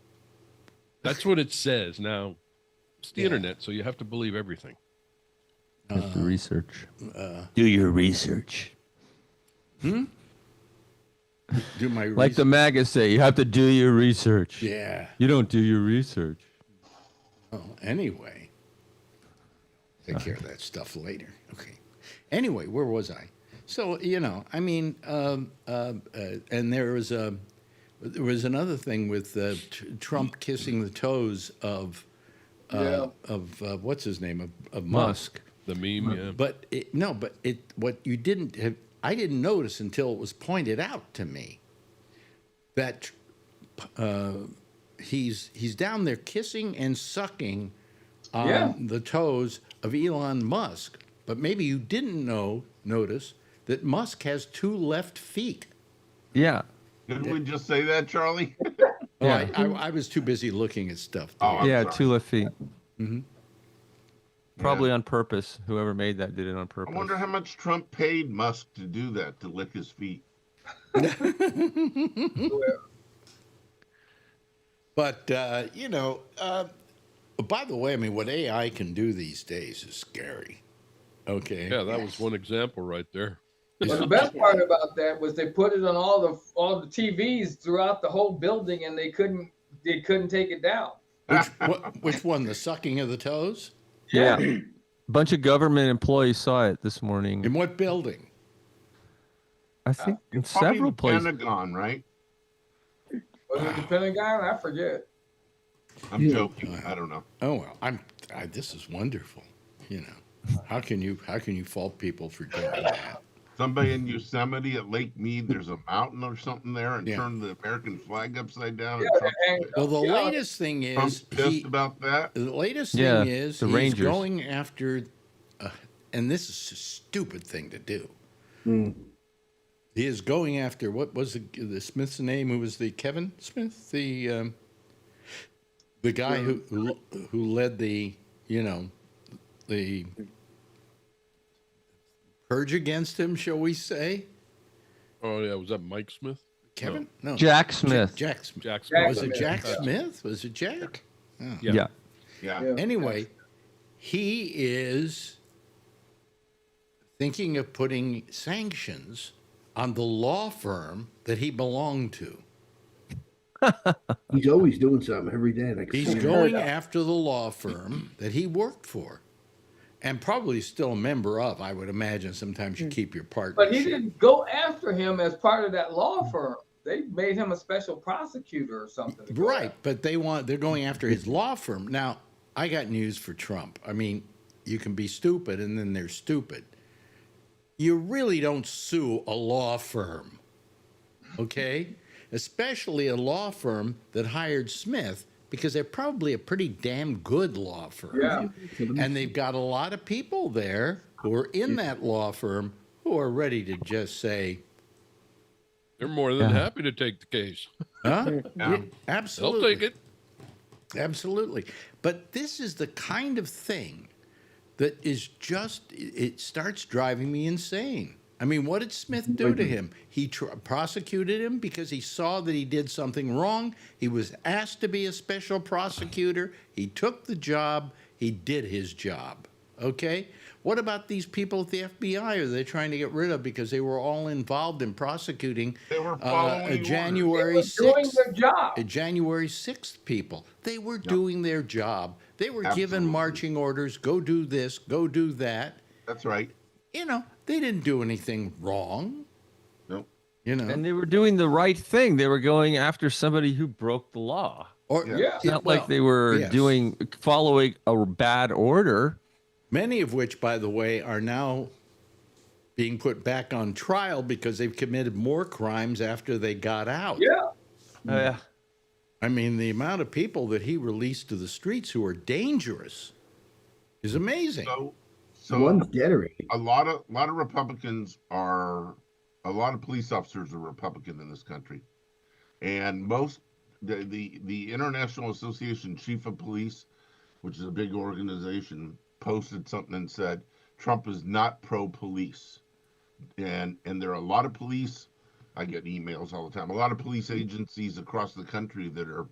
That's what it says. Now, it's the internet, so you have to believe everything. You have to research. Do your research. Do my Like the MAGA say, you have to do your research. Yeah. You don't do your research. Oh, anyway. Take care of that stuff later. Okay. Anyway, where was I? So, I mean, and there was another thing with Trump kissing the toes of what's his name of Musk. The meme, yeah. But what you didn't have, I didn't notice until it was pointed out to me that he's down there kissing and sucking on the toes of Elon Musk. But maybe you didn't notice that Musk has 2 left feet. Yeah. Didn't we just say that, Charlie? Oh, Yeah. I was too busy looking at stuff. Oh, I'm Yeah, sorry. 2 left feet. Mm-hmm. Probably on purpose. Whoever made that did it on I purpose. wonder how much Trump paid Musk to do that, to lick his feet. But, by the way, I mean, what AI can do these days is scary. Okay. Yeah, that was one example right there. But the best part about that was they put it on all the TVs throughout the whole building, and they couldn't take it down. Which one? The sucking of the toes? Yeah. Bunch of government employees saw it this morning. In what building? I think in It's probably several the places. Pentagon, right? Was it the Pentagon? I forget. I'm joking. I don't know. Oh well, this is wonderful. You know, how can you fault people for doing that? Somebody in Yosemite at Lake Mead, there's a mountain or something there, and Yeah. turned the American flag upside down. Yeah, And Well, the latest thing Trump's is pissed about that. the latest Yeah, thing is the he's Rangers. going after, and this is a stupid thing to do. He is going after what was the Smith's name? Who was the Kevin Smith, the guy who led the the purge against him, shall we say? Oh yeah, was that Mike Smith? Kevin? No. Jack Smith. Jack Smith. Jack Smith. Was it Jack Smith? Was it Jack? Oh. Yeah. Yeah. Anyway, he is thinking of putting sanctions on the law firm that he belonged to. He's always doing something every day. Like He's going after the law firm that he worked for and probably still a member of. I would imagine sometimes you keep your partnership. But he didn't go after him as part of that law firm. They made him a special prosecutor or something. Right, but they're going after his law firm. Now, I got news for Trump. I mean, you can be stupid and then they're stupid. You really don't sue a law firm, okay? Especially a law firm that hired Smith, because they're probably a pretty damn good law firm. Yeah. And they've got a lot of people there who are in that law firm who are ready to just say, They're more than happy to take the case. huh? Yeah. Absolutely. They'll take it. Absolutely. But this is the kind of thing that is just, it starts driving me insane. I mean, what did Smith do to him? He prosecuted him because he saw that he did something wrong. He was asked to be a special prosecutor. He took the job. He did his job. Okay? What about these people at the FBI? Are they trying to get rid of because they were all involved in prosecuting They were following January They were doing 6th? their job. January 6th people. They were doing their job. They were given Absolutely. marching orders, go do this, go do that. That's right. You know, they didn't do anything wrong. Nope. You know, And they were doing the right thing. They were going after somebody who broke the law. or Yeah. It's not like they were yes. following a bad order. Many of which, by the way, are now being put back on trial because they've committed more crimes after they got out. Yeah. Oh, yeah. I mean, the amount of people that he released to the streets who are dangerous is amazing. So One's dead already. a lot of Republicans are, a lot of police officers are Republican in this country, and most the International Association Chief of Police, which is a big organization, posted something and said Trump is not pro-police, and there are a lot of police. I get emails all the time. A lot of police agencies across the country that are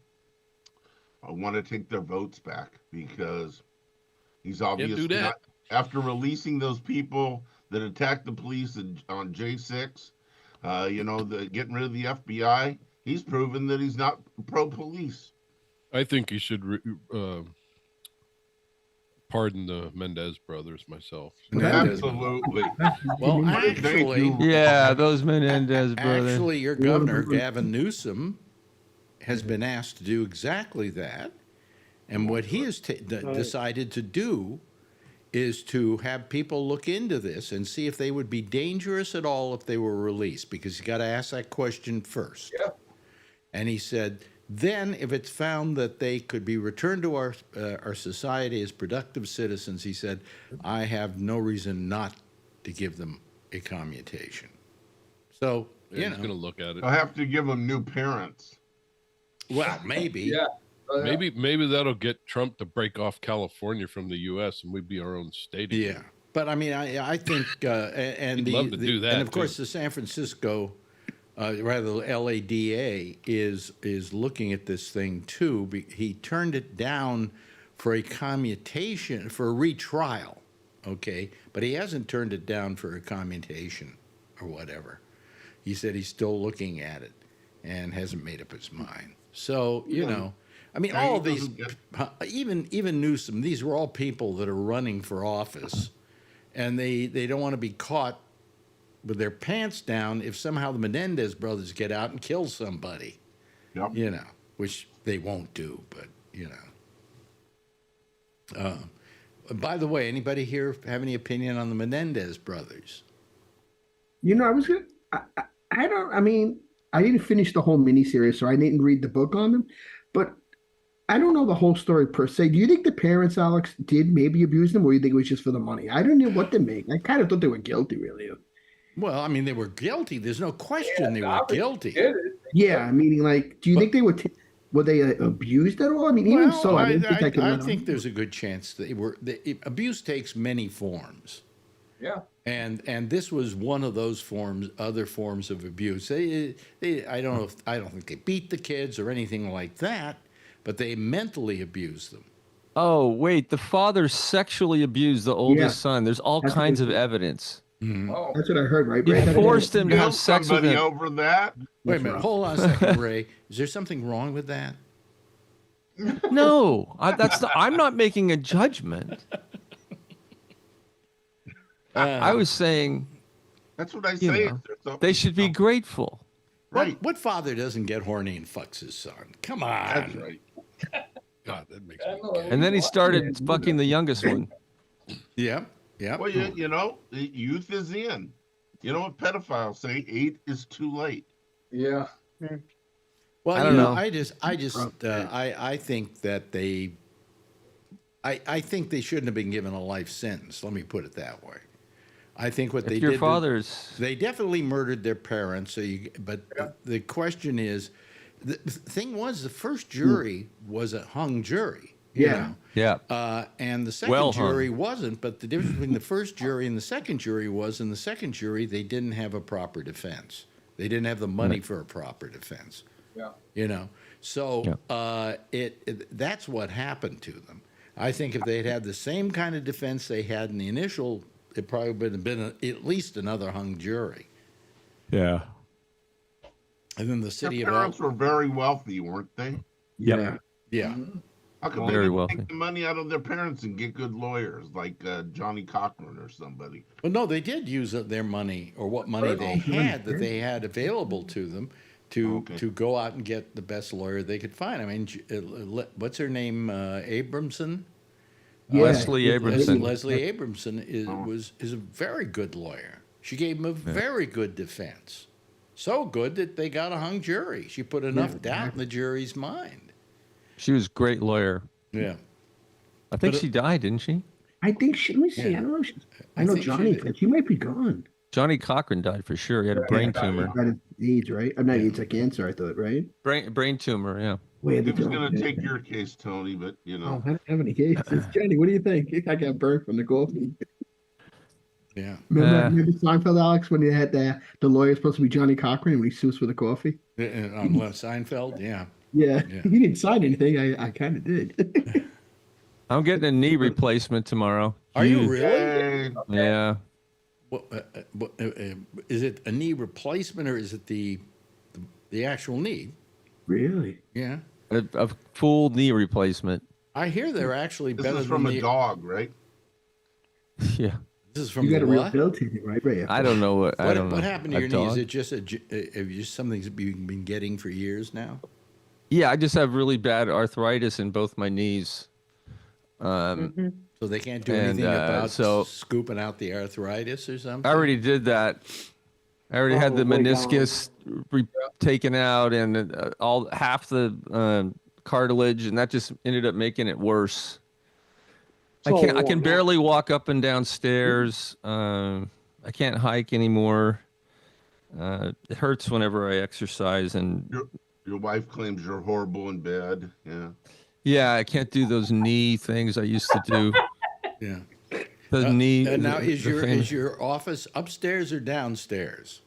want to take their votes back because he's obviously that. not. After releasing those people that attacked the police on J6, getting rid of the FBI, he's proven that he's not pro-police. I think he should pardon the Mendez brothers myself. Absolutely. Well, What did they actually, do? Yeah, those Menendez brothers. actually, your governor, Gavin Newsom, has been asked to do exactly that. And what he has decided to do is to have people look into this and see if they would be dangerous at all if they were released, because you got to ask that question first. Yeah. And he said, then if it's found that they could be returned to our society as productive citizens, he said, I have no reason not to give them a commutation. So, Yeah, he's going to look at it. I'll have to give them new parents. well, maybe. Yeah. Maybe that'll get Trump to break off California from the U.S. and we'd be our own state. again. Yeah, but I mean, I think, and He'd love to do that, and of course, too. the San Francisco, rather LADA is looking at this thing too. He turned it down for a commutation, for a retrial. okay, but he hasn't turned it down for a commutation or whatever. He said he's still looking at it and hasn't made up his mind. So, you know, I mean, all of these, even Newsom, these were all people that are running for office, and they don't want to be caught with their pants down if somehow the Menendez brothers get out and kill somebody. Yep. You know, which they won't do, but, you know. By the way, anybody here have any opinion on the Menendez brothers? You know, I mean, I didn't finish the whole miniseries, so I didn't read the book on them, but I don't know the whole story per se. Do you think the parents, Alex, did maybe abuse them, or you think it was just for the money? I don't know what to make. I kind of thought they were guilty, really. Well, I mean, they were guilty. There's no question they were guilty. Yeah, meaning, like, do you think they were they abused at all? I mean, even so, I think there's a good chance they were. Abuse takes many forms. Yeah. And this was one of those forms, other forms of abuse. I don't think they beat the kids or anything like that, but they mentally abused them. Oh, wait, the father sexually abused the oldest son. There's all kinds of evidence. Mm-hmm. Oh. That's what I heard, right? He Ray? forced him to have sex with him. over that. Wait a minute, hold on a second, Ray. Is there something wrong with that? No, I'm not making a judgment. I was saying, that's what I say. They should be grateful. Right. What father doesn't get horny and fucks his son? Come on. That's right. God, that makes me gay. And then he started fucking the youngest one. Yeah. Yeah. Well, you know, the youth is in. You know what pedophiles say? 8 is too late. Yeah. Well, I don't know. I think that I think they shouldn't have been given a life sentence. Let me put it that way. I think what they did. They definitely murdered their parents. But the question is, the thing was, the first jury was a hung jury. You know? Yeah. And the second jury wasn't. But the difference between the first jury and the second jury was, in the second jury, they didn't have a proper defense. They didn't have the money for a proper defense. Yeah. You know, so that's what happened to them. I think if they had the same kind of defense they had in the initial, it probably would have been at least another hung jury. Yeah. And then the city Their parents were very wealthy, weren't they? Yeah. Yeah. Mm-hmm. How come they didn't take the money out of their parents and get good lawyers like Johnny Cochran or somebody? Well, no, they did use their money, or what money they had available to them to go out and get the best lawyer they could find. I mean, what's her name? Abramson? Leslie Abramson. Leslie Abramson is a very good lawyer. She gave him a very good defense. So good that they got a hung jury. She put enough doubt in the jury's mind. She was a great lawyer. Yeah. I think she died, didn't she? I think let me see. I don't know. I know Johnny. She might be gone. Johnny Cochran died for sure. He had a brain tumor. AIDS, right? I'm not AIDS, like cancer. I thought, right? Brain tumor. Yeah. He was going to take your case, Tony, but you know. I don't have any cases. Johnny, what do you think? I got burnt from the coffee. Yeah. Remember Seinfeld, Alex, when they had the lawyer supposed to be Johnny Cochran when he sues for the coffee? On Seinfeld, yeah. Yeah. He didn't sign anything. I kind of did. I'm getting a knee replacement tomorrow. Are you really? Yeah. Is it a knee replacement or is it the actual knee? Really? Yeah. A full knee replacement. I hear they're actually better. This is from a dog, right? Yeah. This is from you got a what? rehabilitation, right? I don't know what. I don't know. What happened to your knee? Dog? Is it just something you've been getting for years now? Yeah, I just have really bad arthritis in both my knees. So they can't do anything about scooping out the arthritis or something? I already did that. I already had the meniscus taken out and half the cartilage, and that just ended up making it worse. I can barely walk up and down stairs. I can't hike anymore. It hurts whenever I exercise, and your wife claims you're horrible in bed. Yeah. Yeah, I can't do those knee things I used to do. Yeah. The knee. And now, is your office upstairs or downstairs?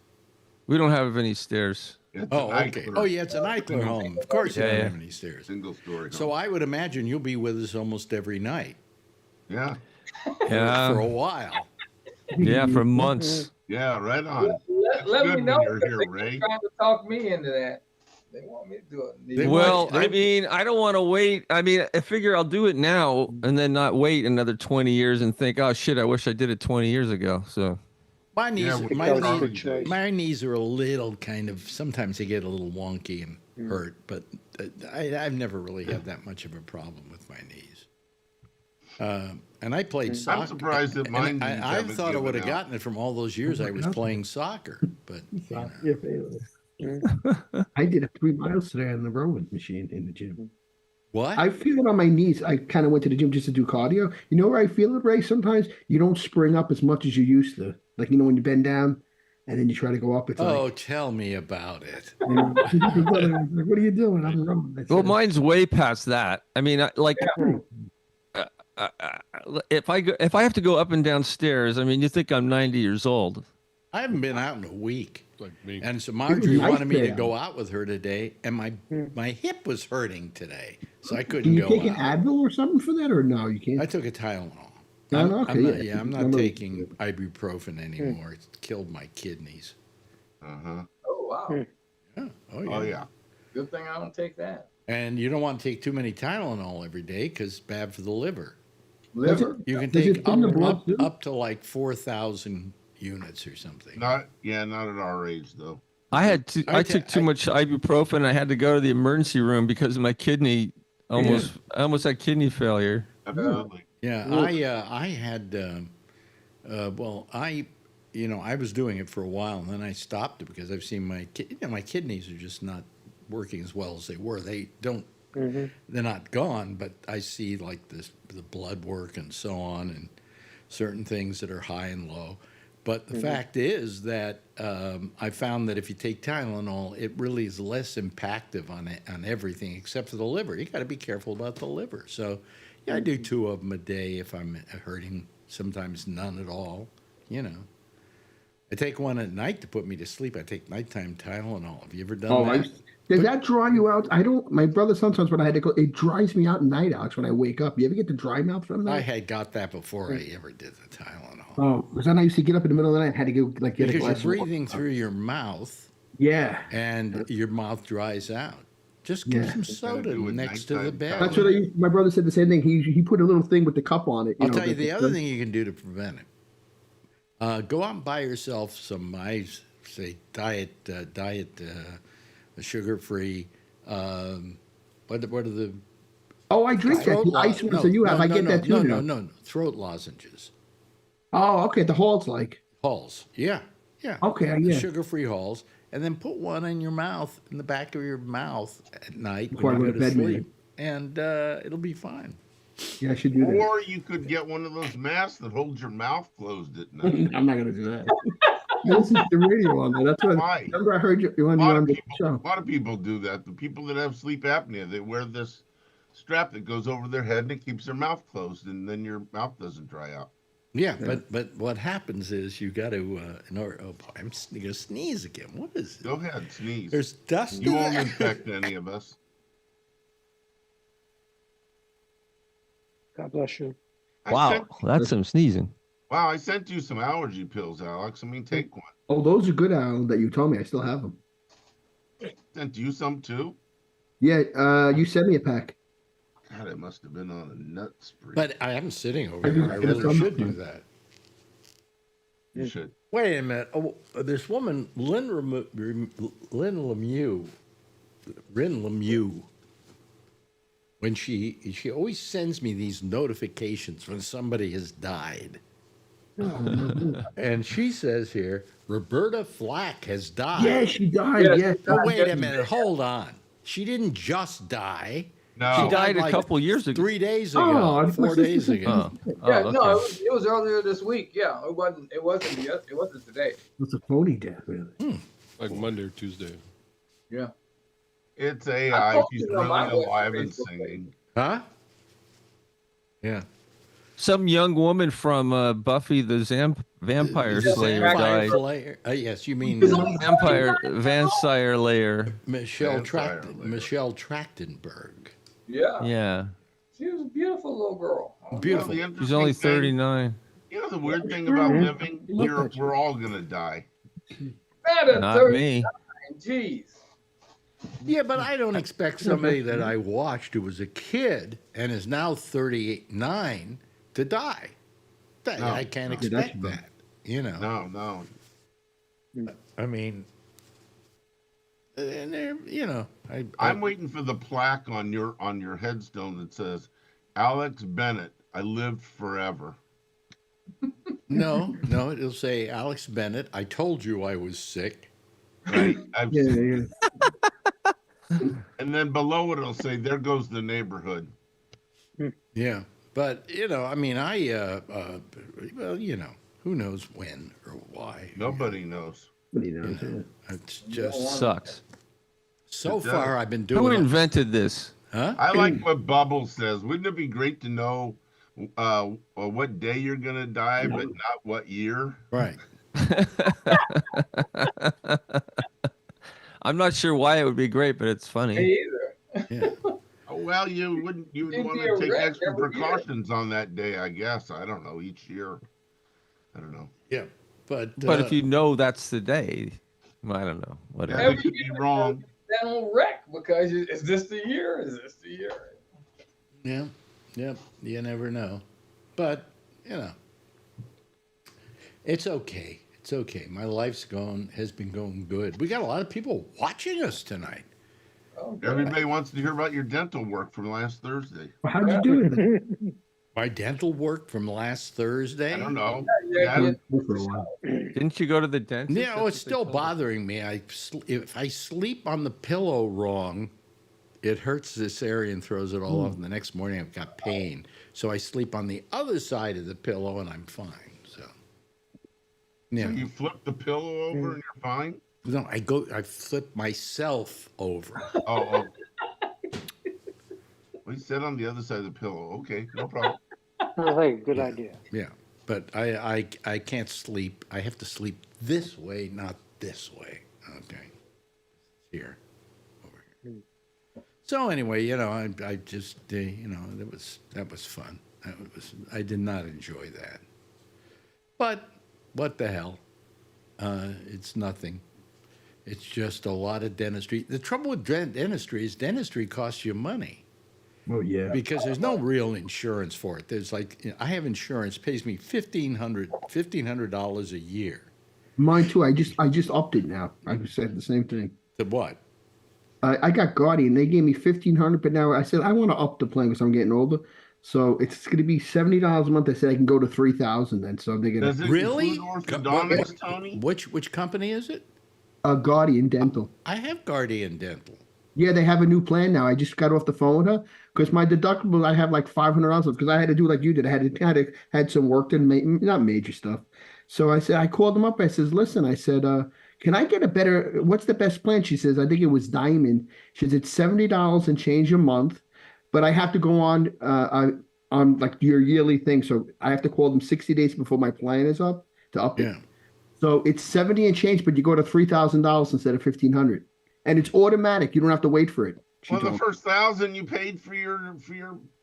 We don't have any stairs. Okay. Oh, yeah, it's an Eichler home. Of course, you don't have any stairs. Single story. So I would imagine you'll be with us almost every night. Yeah. Yeah. for a while. Yeah, for months. Yeah, right on. Let me good know when you're because here, they Ray. keep trying to talk me into that. They want me to do it. Well, I mean, I don't want to wait. I mean, I figure I'll do it now and then not wait another 20 years and think, oh shit, I wish I did it 20 years ago. So My knees, Yeah, my knees are a little kind of. Sometimes they get a little wonky and hurt, but I've never really had that much of a problem with my knees. And I played soccer. I'm surprised that mine. I thought I would have gotten it from all those years I was playing soccer, but I did 3 miles today on the rowing machine in the gym. What? I feel it on my knees. I kind of went to the gym just to do cardio. You know where I feel it, Ray? Sometimes you don't spring up as much as you used to. Like, when you bend down and then you try to go up. It's tell me about it. like, what are you doing? I'm rowing. well, mine's way past that. I mean, if I have to go up and down stairs, I mean, you think I'm 90 years old. I haven't been out in a week. Like me. And so Marjorie nice wanted me to day go out with her today, and my hip was hurting today, so I couldn't Can you go take an out. Advil or something for that, or no? You can't. I took a Tylenol. Okay, I'm not taking ibuprofen anymore. It's killed my kidneys. Uh-huh. Oh wow. Yeah. Oh yeah. Good thing I don't take that. And you don't want to take too many Tylenol every day because it's bad for the liver. Liver. You can Does it take thin the blood too? up to like 4,000 units or something. Not at our age though. I took too much ibuprofen. I had to go to the emergency room because of my kidney. I almost had kidney failure. Absolutely. Yeah, I had, I was doing it for a while, and then I stopped it because I've seen my kidneys are just not working as well as they were. They don't, they're not gone, but I see like the blood work and so on, and certain things that are high and low. But the fact is that I found that if you take Tylenol, it really is less impactful on everything except for the liver. You got to be careful about the liver. So. Yeah, I do 2 of them a day if I'm hurting. Sometimes none at all. I take one at night to put me to sleep. I take nighttime Tylenol. Have you ever done that? Does that dry you out? I don't. My brother sometimes when I had to go, it dries me out at night, Alex. When I wake up, you ever get the dry mouth from that? I had got that before I ever did the Tylenol. Oh, because then I used to get up in the middle of the night and had to go get a glass because you're breathing through your mouth. Yeah. And your mouth dries out. Just give some soda next to the bed. That's what my brother said the same thing. He put a little thing with the cup on it. I'll tell you the other thing you can do to prevent it. Go out and buy yourself some, I say, diet, sugar-free. What are the? Oh, I drink that. The ice ones that you have, I get that too. No. Throat lozenges. Oh, okay. The Halls Halls. Yeah. Okay, The yeah. sugar-free Halls. And then put one in your mouth, in the back of your mouth at night Before when I you go go to to bed, sleep, and it'll be fine. Yeah, I should do that. Or you could get one of those masks that holds your mouth closed at night. I'm not going to do that. I listen to the radio on there. That's what. Remember, I heard you on the show. A lot of people do that. The people that have sleep apnea, they wear this strap that goes over their head and it keeps their mouth closed, and then your mouth doesn't dry out. Yeah, but what happens is you got to. I'm going to sneeze again. What is it? Go ahead, sneeze. There's dust. You won't infect any of us. God bless you. Wow, that's some sneezing. Wow, I sent you some allergy pills, Alex. I mean, take one. Oh, those are good, Alan, that you told me. I still have them. Sent you some too? Yeah, you sent me a pack. God, it must have been on a nut spree. But I am sitting over here. I really should do that. You should. Wait a minute. Oh, this woman, Lynn Lemieux, when she always sends me these notifications when somebody has died. And she says here, Roberta Flack has died. Yeah, she died. Yeah. Oh, wait a minute. Hold on. She didn't just die. No. She died a couple years ago. 3 days ago. 4 days ago. Yeah, no, it was earlier this week. Yeah, it wasn't today. It's a phony death, really. Like Monday or Tuesday. Yeah. It's AI. She's really alive and singing. Huh? Yeah. Some young woman from Buffy the Vampire Slayer died. Yes, you mean Vampire Layer. Michelle Trachtenberg. Yeah. Yeah. She was a beautiful little girl. Beautiful. She's only 39. know the weird thing about man. living? Look at you. We're all gonna die. Not at Not 39. me. Jeez. Yeah, but I don't expect somebody that I watched who was a kid and is now 39 to die. No. I can't Yeah, that's expect wrong. that. You know. No. I mean, and they're, you know, I'm waiting for the plaque on your headstone that says, "Alex Bennett, I lived forever." no, it'll say Alex Bennett. I told you I was sick. Right? Yeah. And then below it, it'll say, "There goes the neighborhood." Yeah, but you know, I mean, well, you know, who knows when or why? Nobody knows. Nobody knows. You know, it's just Sucks. so It does. far I've been Who doing it. invented this? Huh? I like what Bubble says. Wouldn't it be great to know what day you're gonna die, but not what year? Right. I'm not sure why it would be great, but it's Me funny. either. Yeah. Oh, well, you would It'd want be to a take wreck extra every year. precautions on that day, I guess. I don't know, each year. I don't know. Yeah. But If you know that's the day, I don't know. Whatever. Yeah, they could be wrong. Then will wreck because is this the year? Is this the year? yeah, you never know. But you know, it's okay. It's okay. My life's has been going good. We got a lot of people watching us tonight. Oh, good. Everybody wants to hear about your dental work from last Thursday. Well, how'd you do it? My dental work from last Thursday. I don't know. Yeah, Yeah. For a while. Didn't you go to the dentist? Yeah, That's oh, what it's they still told us. bothering me. If I sleep on the pillow wrong, it hurts this area and throws it all off. And the next morning, I've got pain. So I sleep on the other side of the pillow, and I'm fine. So, yeah. So you flip the pillow over and you're fine? No, I flip myself over. Oh. Well, he said on the other side of the pillow. Okay, no problem. Sounds like a good idea. Yeah, but I can't sleep. I have to sleep this way, not this way. Okay, here, over here. So anyway, you know, I just you know, that was fun. I did not enjoy that, but what the hell? It's nothing. It's just a lot of dentistry. The trouble with dentistry is dentistry costs you money. Oh yeah. Because there's no real insurance for it. There's like, you know, I have insurance, pays me $1,500 a year. Mine too. I just upped it now. I said the same thing. To what? I got Guardian. They gave me $1,500, but now I said I want to up the plan because I'm getting older. So it's going to be $70 a month. I said I can go to $3,000 then. So they're going Does to it Really? include orthodontics, Tony? Which company is it? Guardian Dental. I have Guardian Dental. Yeah, they have a new plan now. I just got off the phone with her because my deductible, I have like $500 because I had to do like you did. I had some work done, not major stuff. So I called them up. I says, listen, I said, can I get what's the best plan? She says, I think it was Diamond. She says, it's $70 and change a month, but I have to go on like your yearly thing. So I have to call them 60 days before my plan is up to up it. Yeah. So it's 70 and change, but you go to $3,000 instead of $1,500. And it's automatic. You don't have to wait for it. Well, the first $1,000 you paid for your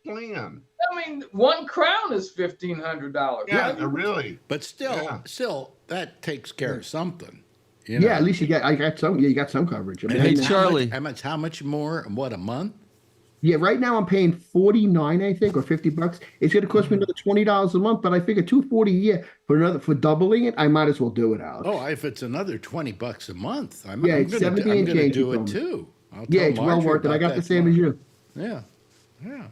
plan. I mean, one crown is $1,500. Yeah, really. But still, that takes care of something. You Yeah, know? at least you got some. Yeah, you got some coverage. And Hey, it's Charlie. How much more? And what, a month? Yeah, right now I'm paying $49, I think, or $50. It's going to cost me another $20 a month, but I figure $240 a year for doubling it. I might as well do it, Alex. Oh, if it's another $20 a month, I'm Yeah, going it's to 70 and do change, you it told me. too. I'll Yeah, tell it's well Marjorie worth it. I about got the that same as tomorrow. you. Yeah.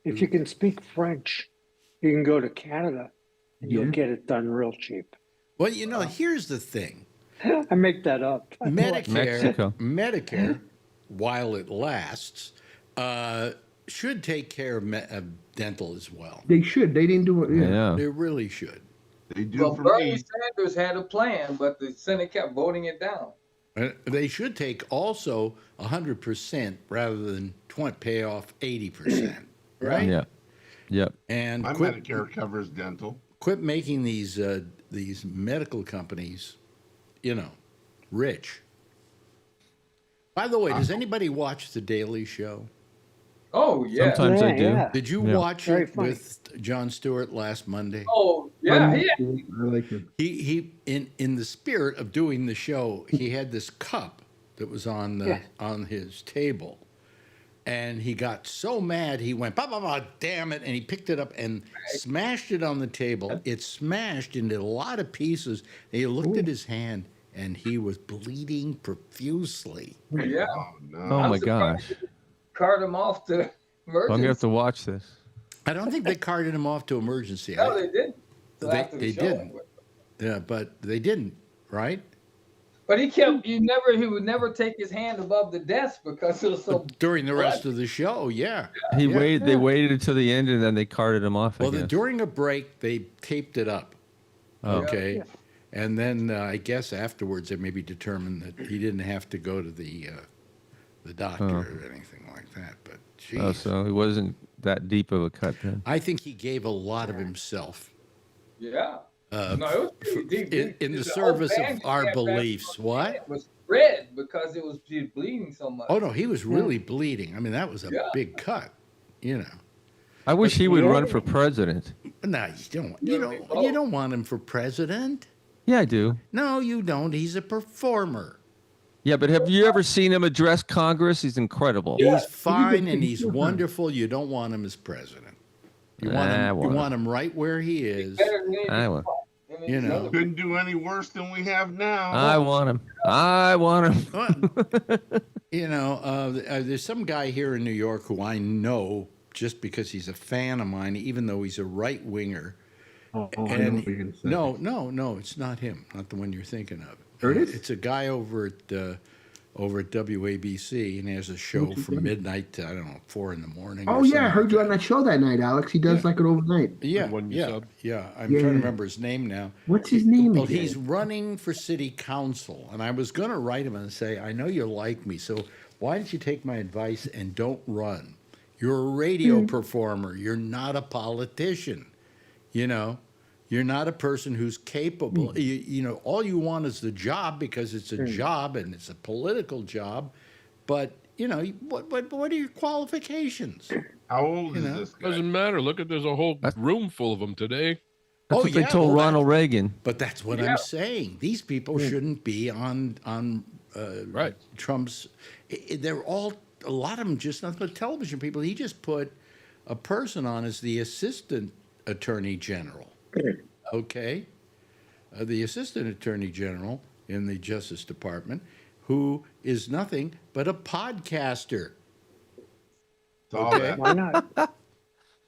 If you can speak French, you can go to Canada and you'll Yeah. get it done real cheap. Well, you know, here's the thing. I make that up. Mexico. Medicare, while it lasts, should take care of dental as well. They should. They didn't do it. Yeah. Yeah. They really should. They do Well, for Bernie me. Sanders had a plan, but the Senate kept voting it down. They should take also 100% rather than pay off 80%, right? Yeah. Yep. And My quit Medicare covers dental. making these medical companies, you know, rich. By the way, does anybody watch The Daily Show? Oh yeah. Sometimes I do. Yeah. Did you Yeah. watch Very it funny. with Jon Stewart last Monday? Oh yeah. I He like him. He in the spirit of doing the show, he had this cup that was on the Yeah. on his table, and he got so mad he went, bah, bah, bah, damn it, and he picked it up and smashed it on the table. It smashed into a lot of pieces. And he looked at his hand, and he was bleeding profusely. yeah. Oh, no. Oh I'm my surprised gosh. Cart him off to I'm gonna have emergency. to watch this. I don't think they carted him off to emergency. No, they didn't. Till They- after the they show. didn't. Yeah, but they didn't, right? But he would never take his hand above the desk because it was so. During the rest of the show, yeah. He Yeah. waited. They waited until the end, and then they carted him off. Well, I guess. during a break, they taped it up. Oh. Okay. Yeah. And then I guess afterwards they maybe determined that he didn't have to go to the doctor or anything like that. But geez, Oh, so it wasn't that deep of a cut then. I think he gave a lot of himself Yeah. No, it was pretty deep. in the whole service band of just our kept asking beliefs. for What? It was red because it was bleeding so much. Oh no, he was really bleeding. I mean, that was a Yeah. big cut. You know. I wish he would Yeah. run for president. No, you don't want him for president. Yeah, I do. No, you don't. He's a performer. Yeah, but have you ever seen him address Congress? He's incredible. He's fine and he's wonderful. You don't want him as president. You want I him. You want him. want him right where he is. Better than I want. You know. Couldn't do any worse than we have now. I want him. I want him. Well, you know, there's some guy here in New York who I know just because he's a fan of mine, even though he's a right winger. I know And what you're gonna say. no, it's not him. Not the one you're thinking of. There it is? It's a guy over at WABC, and he has a show What's he from doing? midnight to, I don't know, 4 in the morning. Oh or yeah, I something heard like you on that show that night, Alex. He does like it overnight. Yeah, When you yeah, sub. yeah. I'm Yeah, trying to yeah. remember his name now. What's his name Well, again? he's running for city council, and I was going to write him and say, I know you like me, so why don't you take my advice and don't run? You're a radio performer. You're not a politician. You know, you're not a person who's capable. You know, all you want is the job because it's a job and it's a political job. But you know, what are your qualifications? How old You is know. this guy? Doesn't matter. Look at there's a whole room full of them today. That's Oh, what they yeah, told well, that- Ronald Reagan. But that's what I'm saying. These people shouldn't be on Right. Trump's. They're all, a lot of them just nothing but television people. He just put a person on as the assistant attorney general. Okay, the assistant attorney general in the Justice Department, who is nothing but a podcaster. It's all Okay. that. Why not?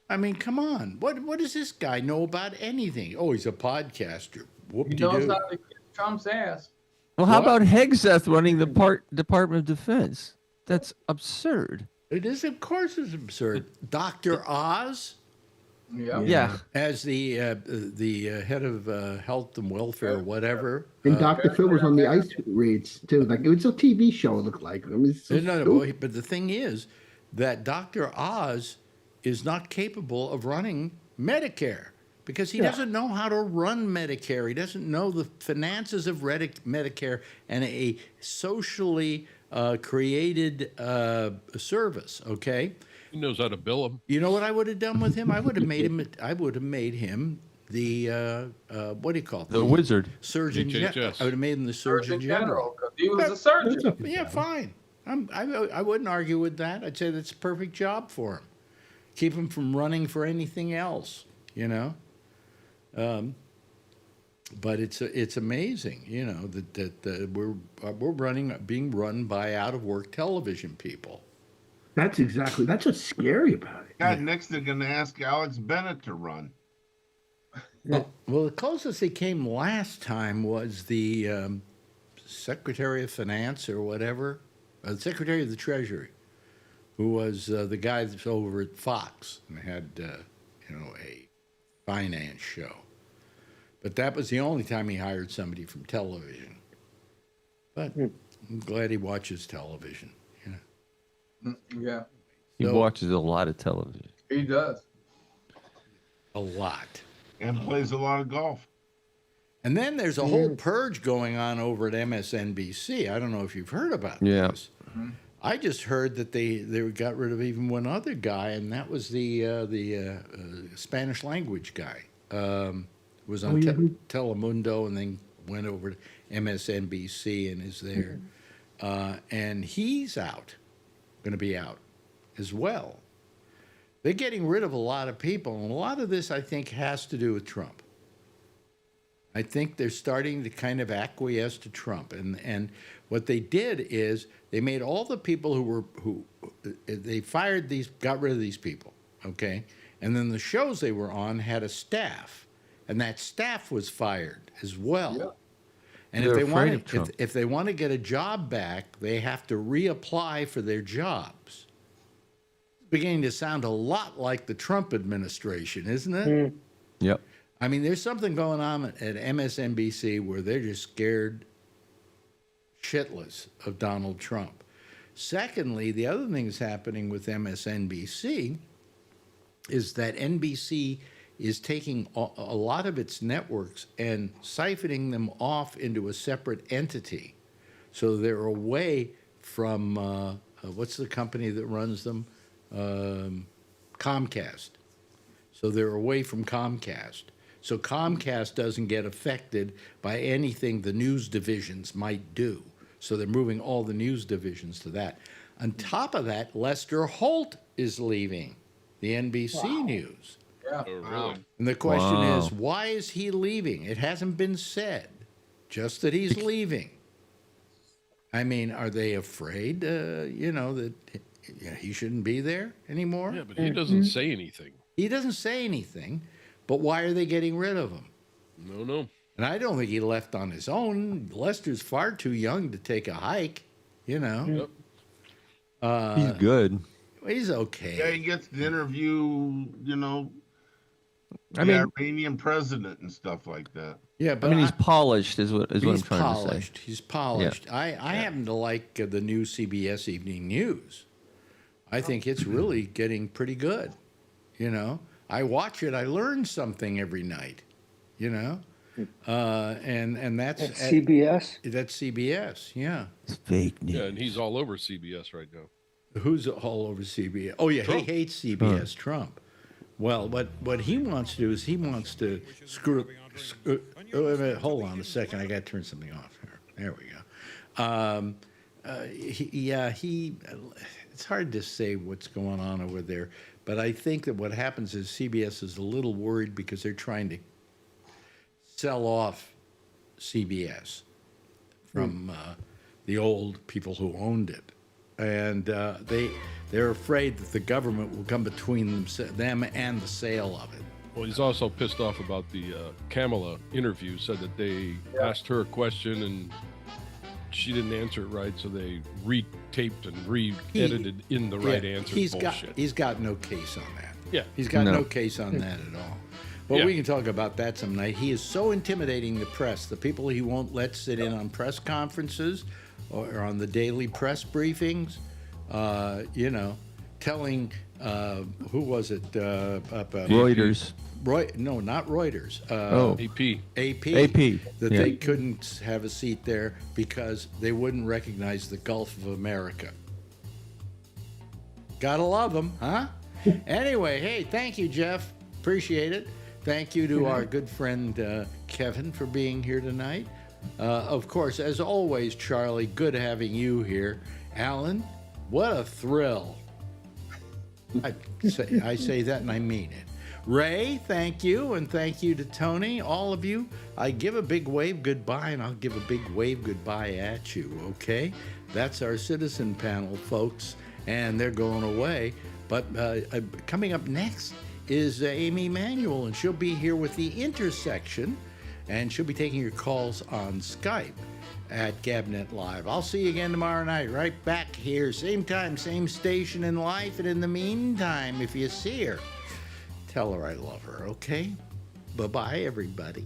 I mean, come on. What does this guy know about anything? Oh, he's a podcaster. He Whoop-de-doo. knows how to kick Trump's ass. Well, how What? about Hegseth running the Department of Defense? That's absurd. It is, of course, it's absurd. Dr. Oz Yeah. Yeah. as the head of health and welfare, or whatever. And Dr. Phil was on the ice raids too. Like it was a TV show. It looked like. I mean, it's so No, stupid. but the thing is that Dr. Oz is not capable of running Medicare because he doesn't know how to run Medicare. He doesn't know the finances of Medicare and a socially created service. Okay. He knows how to bill them. You know what I would have done with him? I would have made him. I would have made him the what do you call it? The wizard. Surgeon General. HHS. I would have made him the Surgeon General. because he was a surgeon. Yeah, fine. I wouldn't argue with that. I'd say that's a perfect job for him. Keep him from running for anything else. You know. But it's amazing, you know, that we're being run by out of work television people. That's what's scary about it. God, next they're going to ask Alex Bennett to run. Well, the closest they came last time was the Secretary of Finance or whatever, the Secretary of the Treasury, who was the guy that's over at Fox and had, a finance show. But that was the only time he hired somebody from television. But I'm glad he watches television. Yeah, He So- watches a lot of television. he does. A lot. And plays a lot of golf. And then there's a whole purge going on over at MSNBC. I don't know if you've heard about Yeah. this. I just heard that they got rid of even one other guy, and that was the Spanish language guy. Was on Telemundo and then went over to MSNBC and is there. And he's out, going to be out as well. They're getting rid of a lot of people, and a lot of this, I think, has to do with Trump. I think they're starting to kind of acquiesce to Trump, and what they did is they made all the people who they fired these, got rid of these people, okay, and then the shows they were on had a staff, and that staff was fired as well. Yeah. And if they want to get a job back, they have to reapply for their jobs. It's beginning to sound a lot like the Trump administration, isn't it? Yep. I mean, there's something going on at MSNBC where they're just scared shitless of Donald Trump. Secondly, the other thing that's happening with MSNBC is that NBC is taking a lot of its networks and siphoning them off into a separate entity. So they're away from, what's the company that runs them? Comcast. So they're away from Comcast. So Comcast doesn't get affected by anything the news divisions might do. So they're moving all the news divisions to that. On top of that, Lester Holt is leaving the NBC News. Yeah. Oh, really? And the question is, why is he leaving? It hasn't been said, just that he's leaving. I mean, are they afraid, that he shouldn't be there anymore? Yeah, but he doesn't say anything. He doesn't say anything, but why are they getting rid of him? No. And I don't think he left on his own. Lester's far too young to take a hike, Yep. He's good. He's okay. Yeah, he gets to interview, I the mean, Iranian president and stuff like that. Yeah, but he's polished, is what I'm trying to say. He's polished. Yeah. I happen to like the new CBS Evening News. I think it's really getting pretty good. I watch it. I learn something every night. And that's at CBS. That's CBS. Yeah. It's fake news. Yeah, and he's all over CBS right now. Who's all over CBS? Oh yeah, Trump. He hates CBS. Trump. Well, what he wants to do is he wants to screw. Hold on a second. I got to turn something off here. There we go. It's hard to say what's going on over there, but I think that what happens is CBS is a little worried because they're trying to sell off CBS from the old people who owned it, and they're afraid that the government will come between them and the sale of it. Well, he's also pissed off about the Kamala interview. Said that they asked her a question and she didn't answer it right, so they retaped and re-edited in the right answer. He's got no case on that. Yeah, he's got no case on that at all. But we can talk about that some night. He is so intimidating the press, the people he won't let sit in on press conferences or on the daily press briefings. Telling who was it? Reuters. No, not Reuters. AP. That they couldn't have a seat there because they wouldn't recognize the Gulf of America. Gotta love them, huh? Anyway, hey, thank you, Jeff. Appreciate it. Thank you to our good friend Kevin for being here tonight. Of course, as always, Charlie, good having you here. Alan, what a thrill. I say that and I mean it. Ray, thank you, and thank you to Tony, all of you. I give a big wave goodbye, and I'll give a big wave goodbye at you, okay? That's our citizen panel, folks, and they're going away. But coming up next is Amy Manuel, and she'll be here with The Intersection, and she'll be taking your calls on Skype at Gabnet Live. I'll see you again tomorrow night, right back here, same time, same station in life. And in the meantime, if you see her, tell her I love her, okay? Bye-bye, everybody.